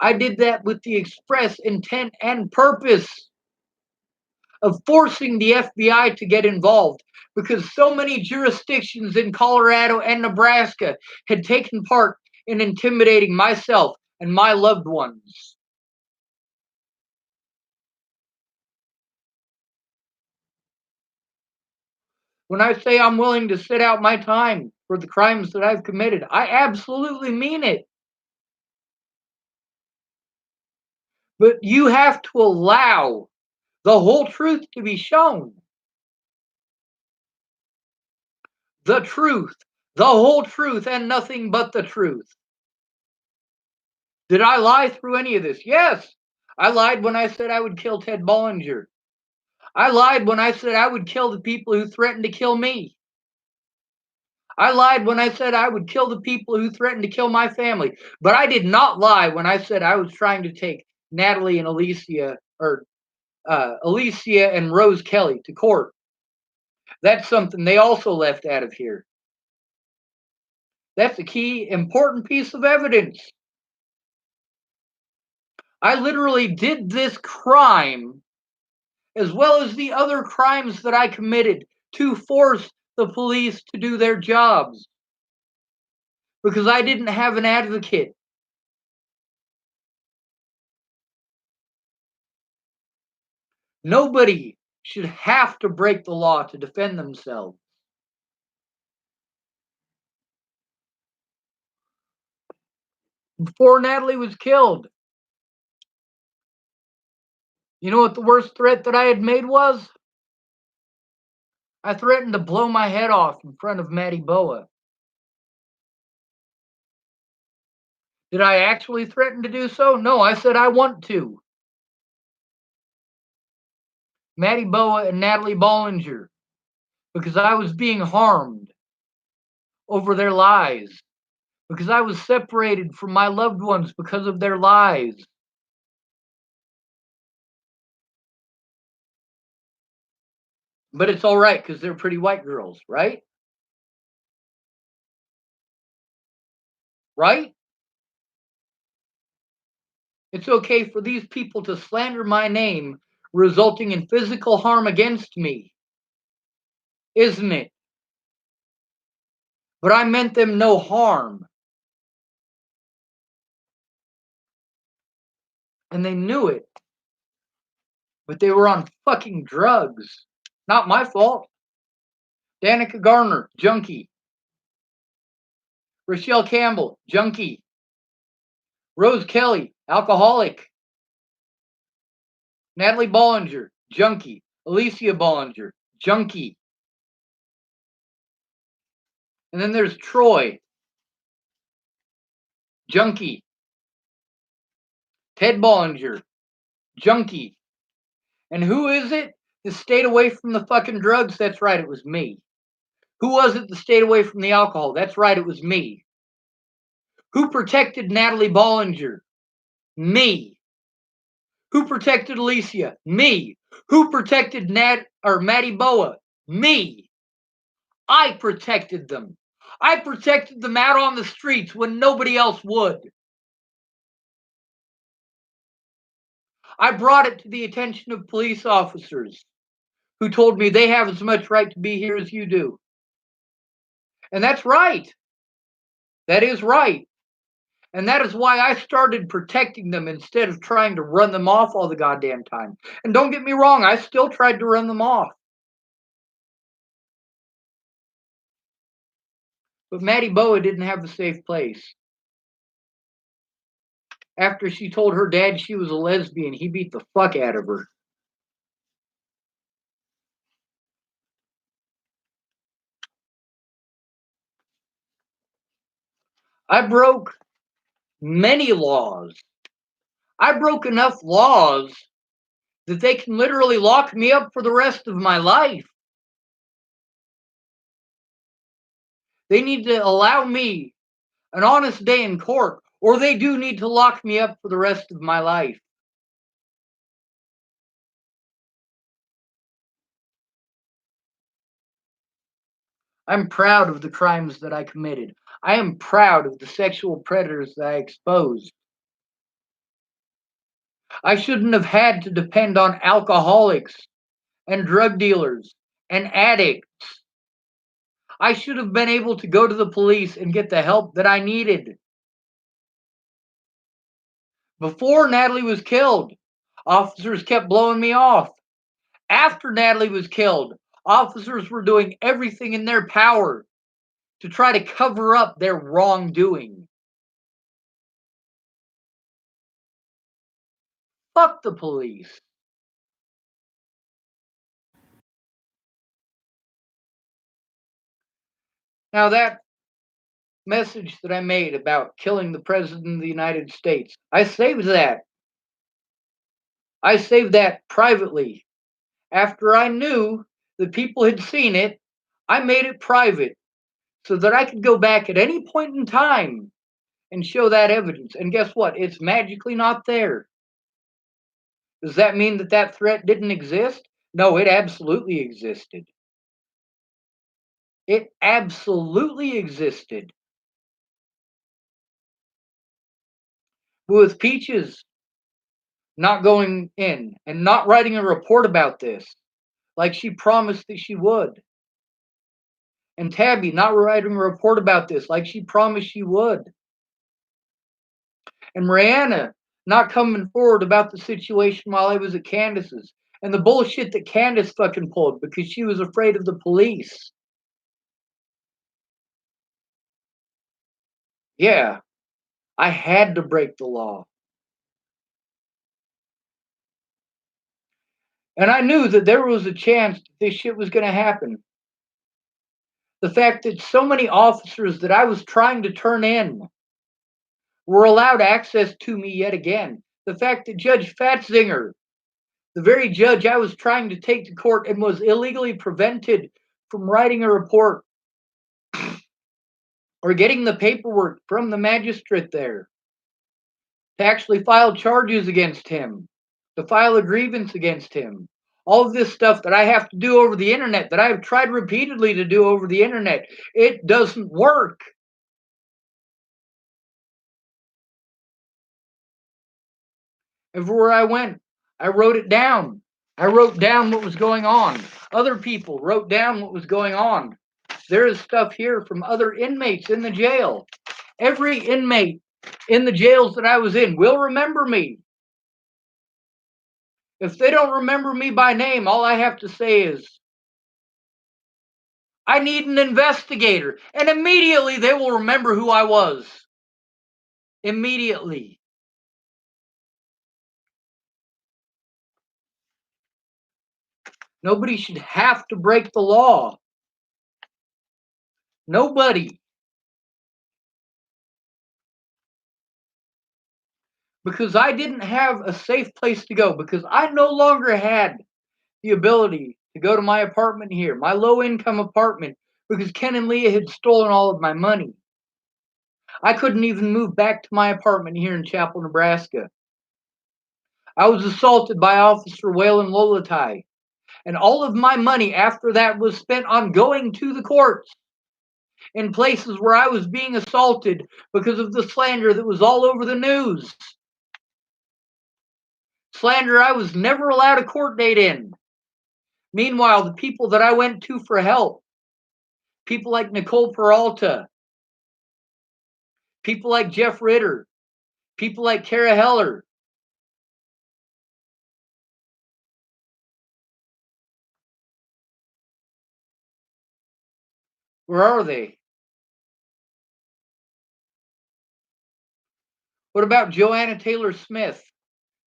I did that with the express intent and purpose of forcing the FBI to get involved because so many jurisdictions in Colorado and Nebraska had taken part in intimidating myself and my loved ones. When I say I'm willing to sit out my time for the crimes that I've committed, I absolutely mean it. But you have to allow the whole truth to be shown. The truth, the whole truth, and nothing but the truth. Did I lie through any of this? Yes. I lied when I said I would kill Ted Bollinger. I lied when I said I would kill the people who threatened to kill me. I lied when I said I would kill the people who threatened to kill my family, but I did not lie when I said I was trying to take Natalie and Alicia and Rose Kelly to court. That's something they also left out of here. That's a key, important piece of evidence. I literally did this crime as well as the other crimes that I committed to force the police to do their jobs because I didn't have an advocate. Nobody should have to break the law to defend themselves. Before Natalie was killed, you know what the worst threat that I had made was? I threatened to blow my head off in front of Maddie Boa. Did I actually threaten to do so? No, I said I want to. Maddie Boa and Natalie Bollinger, because I was being harmed over their lies, because I was separated from my loved ones because of their lies. But it's all right because they're pretty white girls, right? Right? It's okay for these people to slander my name, resulting in physical harm against me, isn't it? But I meant them no harm. And they knew it. But they were on fucking drugs. Not my fault. Danica Garner, junkie. Rochelle Campbell, junkie. Rose Kelly, alcoholic. Natalie Bollinger, junkie. Alicia Bollinger, junkie. And then there's Troy, junkie. Ted Bollinger, junkie. And who is it that stayed away from the fucking drugs? That's right, it was me. Who was it that stayed away from the alcohol? That's right, it was me. Who protected Natalie Bollinger? Me. Who protected Alicia? Me. Who protected Maddie Boa? Me. I protected them. I protected them out on the streets when nobody else would. I brought it to the attention of police officers who told me they have as much right to be here as you do. And that's right. That is right. And that is why I started protecting them instead of trying to run them off all the goddamn time. And don't get me wrong, I still tried to run them off. But Maddie Boa didn't have a safe place. After she told her dad she was a lesbian, he beat the fuck out of her. I broke many laws. I broke enough laws that they can literally lock me up for the rest of my life. They need to allow me an honest day in court, or they do need to lock me up for the rest of my life. I'm proud of the crimes that I committed. I am proud of the sexual predators that I exposed. I shouldn't have had to depend on alcoholics and drug dealers and addicts. I should have been able to go to the police and get the help that I needed. Before Natalie was killed, officers kept blowing me off. After Natalie was killed, officers were doing everything in their power to try to cover up their wrongdoing. Fuck the police. Now, that message that I made about killing the President of the United States, I saved that. I saved that privately. After I knew that people had seen it, I made it private so that I could go back at any point in time and show that evidence. And guess what? It's magically not there. Does that mean that that threat didn't exist? No, it absolutely existed. It absolutely existed. With Peaches not going in and not writing a report about this like she promised that she would, and Tabby not writing a report about this like she promised she would, and Mariana not coming forward about the situation while I was at Candace's, and the bullshit that Candace fucking pulled because she was afraid of the police. Yeah, I had to break the law. And I knew that there was a chance that this shit was going to happen. The fact that so many officers that I was trying to turn in were allowed access to me yet again. The fact that Judge Fatzinger, the very judge I was trying to take to court and was illegally prevented from writing a report or getting the paperwork from the magistrate there to actually file charges against him, to file a grievance against him. All of this stuff that I have to do over the internet, that I've tried repeatedly to do over the internet, it doesn't work. Everywhere I went, I wrote it down. I wrote down what was going on. Other people wrote down what was going on. There is stuff here from other inmates in the jail. Every inmate in the jails that I was in will remember me. If they don't remember me by name, all I have to say is, I need an investigator. And immediately they will remember who I was. Immediately. Nobody should have to break the law. Nobody. Because I didn't have a safe place to go. Because I no longer had the ability to go to my apartment here, my low income apartment, because Ken and Leah had stolen all of my money. I couldn't even move back to my apartment here in Chapel, Nebraska. I was assaulted by Officer Waylon Lolatai. And all of my money after that was spent on going to the courts in places where I was being assaulted because of the slander that was all over the news. Slander I was never allowed a court date in. Meanwhile, the people that I went to for help, people like Nicole Peralta, people like Jeff Ritter, people like Kara Heller, where are they? What about Joanna Taylor Smith,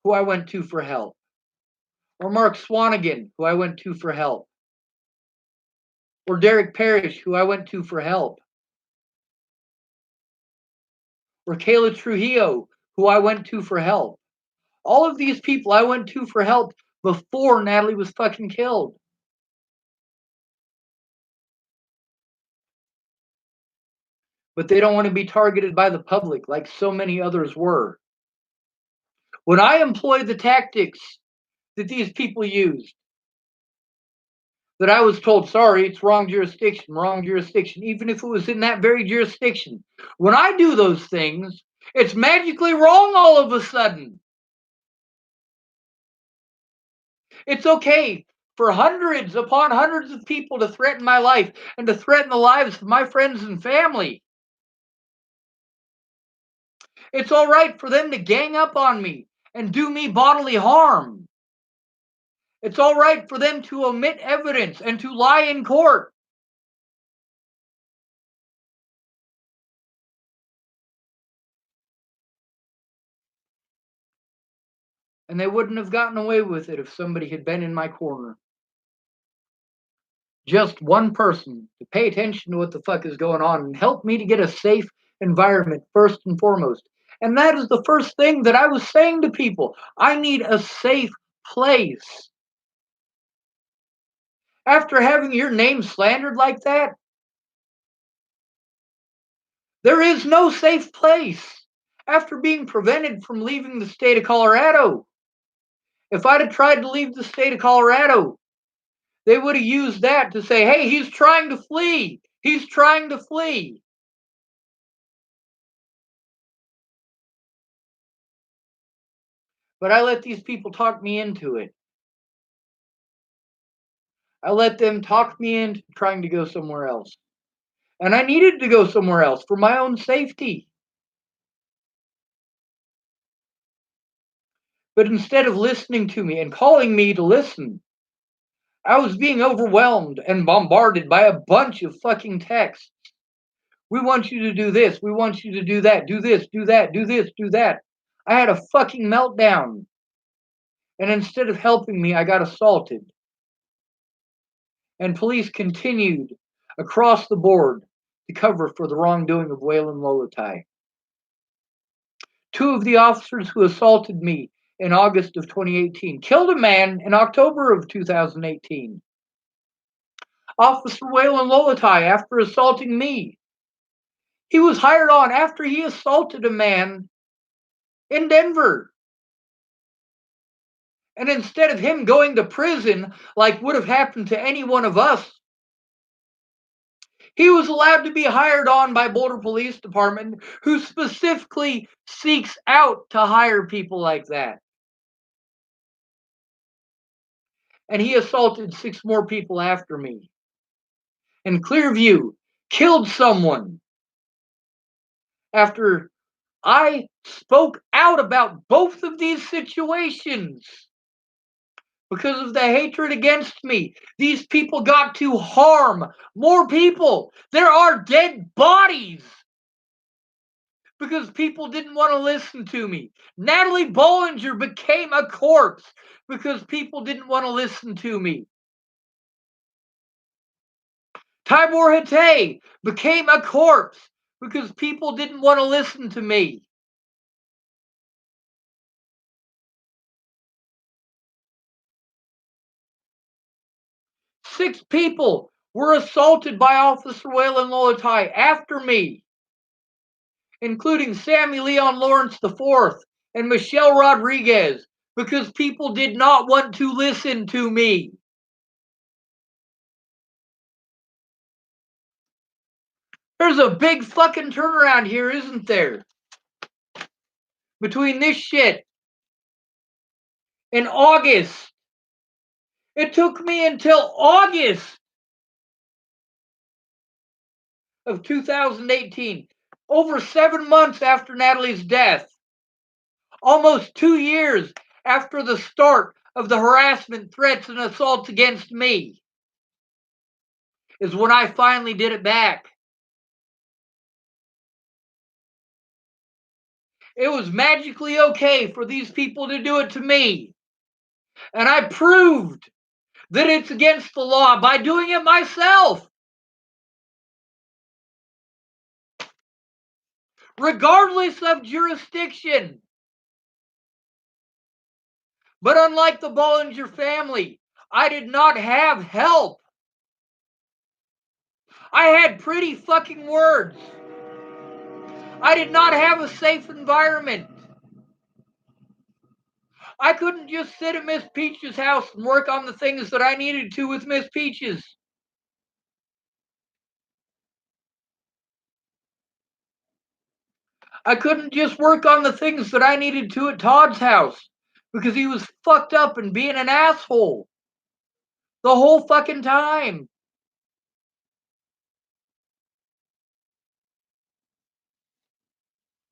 who I went to for help? Or Mark Swanigan, who I went to for help? Or Derek Parrish, who I went to for help? Or Kayla Trujillo, who I went to for help? All of these people I went to for help before Natalie was fucking killed. But they don't want to be targeted by the public like so many others were. When I employed the tactics that these people used, that I was told, sorry, it's wrong jurisdiction, even if it was in that very jurisdiction. When I do those things, it's magically wrong all of a sudden. It's okay for hundreds upon hundreds of people to threaten my life and to threaten the lives of my friends and family. It's all right for them to gang up on me and do me bodily harm. It's all right for them to omit evidence and to lie in court. And they wouldn't have gotten away with it if somebody had been in my corner. Just one person to pay attention to what the fuck is going on and help me to get a safe environment first and foremost. And that is the first thing that I was saying to people. I need a safe place. After having your name slandered like that, There is no safe place after being prevented from leaving the state of Colorado. If I'd have tried to leave the state of Colorado, they would have used that to say, hey, he's trying to flee. He's trying to flee. But I let these people talk me into it. I let them talk me into trying to go somewhere else. And I needed to go somewhere else for my own safety. But instead of listening to me and calling me to listen, I was being overwhelmed and bombarded by a bunch of fucking texts. We want you to do this. We want you to do that. Do this, do that, do this, do that. I had a fucking meltdown. And instead of helping me, I got assaulted. And police continued across the board to cover for the wrongdoing of Waylon Lolotai. Two of the officers who assaulted me in August of 2018 killed a man in October of 2018. Officer Waylon Lolotai, after assaulting me, he was hired on after he assaulted a man in Denver. And instead of him going to prison like would have happened to any one of us, he was allowed to be hired on by Boulder Police Department, who specifically seeks out to hire people like that. And he assaulted 6 more people after me. And Clearview killed someone after I spoke out about both of these situations. Because of the hatred against me, these people got to harm more people. There are dead bodies because people didn't want to listen to me. Natalie Bollinger became a corpse because people didn't want to listen to me. Tibor Hatay became a corpse because people didn't want to listen to me. 6 people were assaulted by Officer Waylon Lolotai after me, including Sammy Leon Lawrence IV and Michelle Rodriguez, because people did not want to listen to me. There's a big fucking turnaround here, isn't there? Between this shit and August. It took me until August of 2018, over 7 months after Natalie's death, almost 2 years after the start of the harassment, threats, and assaults against me, is when I finally did it back. It was magically okay for these people to do it to me. And I proved that it's against the law by doing it myself. Regardless of jurisdiction. But unlike the Bollinger family, I did not have help. I had pretty fucking words. I did not have a safe environment. I couldn't just sit at Miss Peach's house and work on the things that I needed to with Miss Peach's. I couldn't just work on the things that I needed to at Todd's house because he was fucked up and being an asshole the whole fucking time.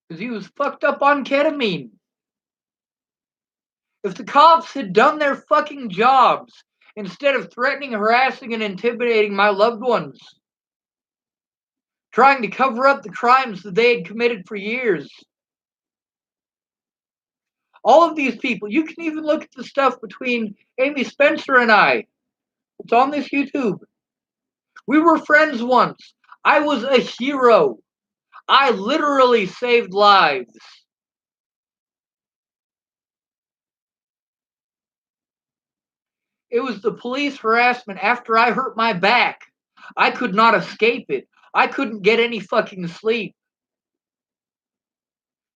Because he was fucked up on ketamine. If the cops had done their fucking jobs instead of threatening, harassing, and intimidating my loved ones, trying to cover up the crimes that they had committed for years, all of these people, you can even look at the stuff between Amy Spencer and I. It's on this YouTube. We were friends once. I was a hero. I literally saved lives. It was the police harassment after I hurt my back. I could not escape it. I couldn't get any fucking sleep.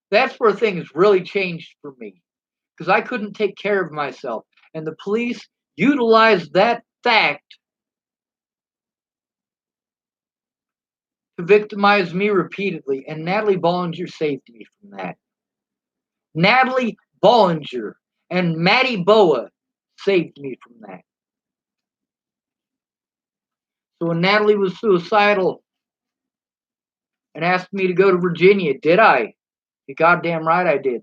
That's where things really changed for me because I couldn't take care of myself. And the police utilized that fact to victimize me repeatedly. And Natalie Bollinger saved me from that. Natalie Bollinger and Maddie Boa saved me from that. So when Natalie was suicidal and asked me to go to Virginia, did I? You goddamn right I did.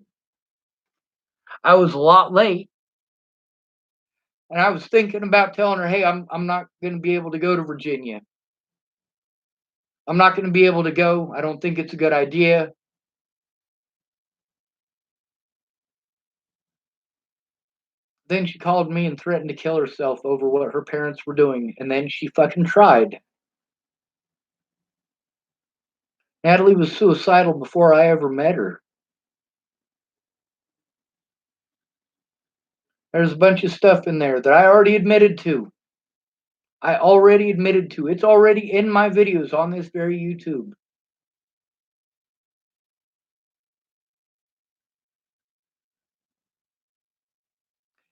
I was a lot late, and I was thinking about telling her, "Hey, I'm not going to be able to go to Virginia. I'm not going to be able to go. I don't think it's a good idea." Then she called me and threatened to kill herself over what her parents were doing, and then she fucking tried. Natalie was suicidal before I ever met her. There's a bunch of stuff in there that I already admitted to. I already admitted to. It's already in my videos on this very YouTube.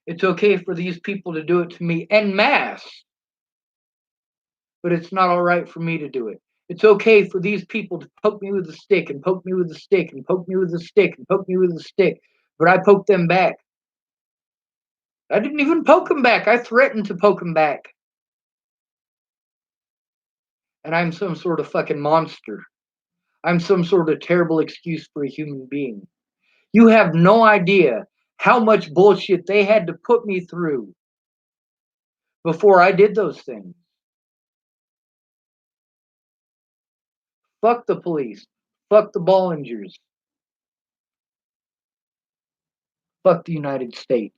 It's okay for these people to do it to me en masse, but it's not all right for me to do it. It's okay for these people to poke me with a stick and poke me with a stick and poke me with a stick and poke me with a stick, but I poke them back. I didn't even poke them back. I threatened to poke them back. And I'm some sort of fucking monster. I'm some sort of terrible excuse for a human being. You have no idea how much bullshit they had to put me through before I did those things. Fuck the police. Fuck the Bollingers. Fuck the United States.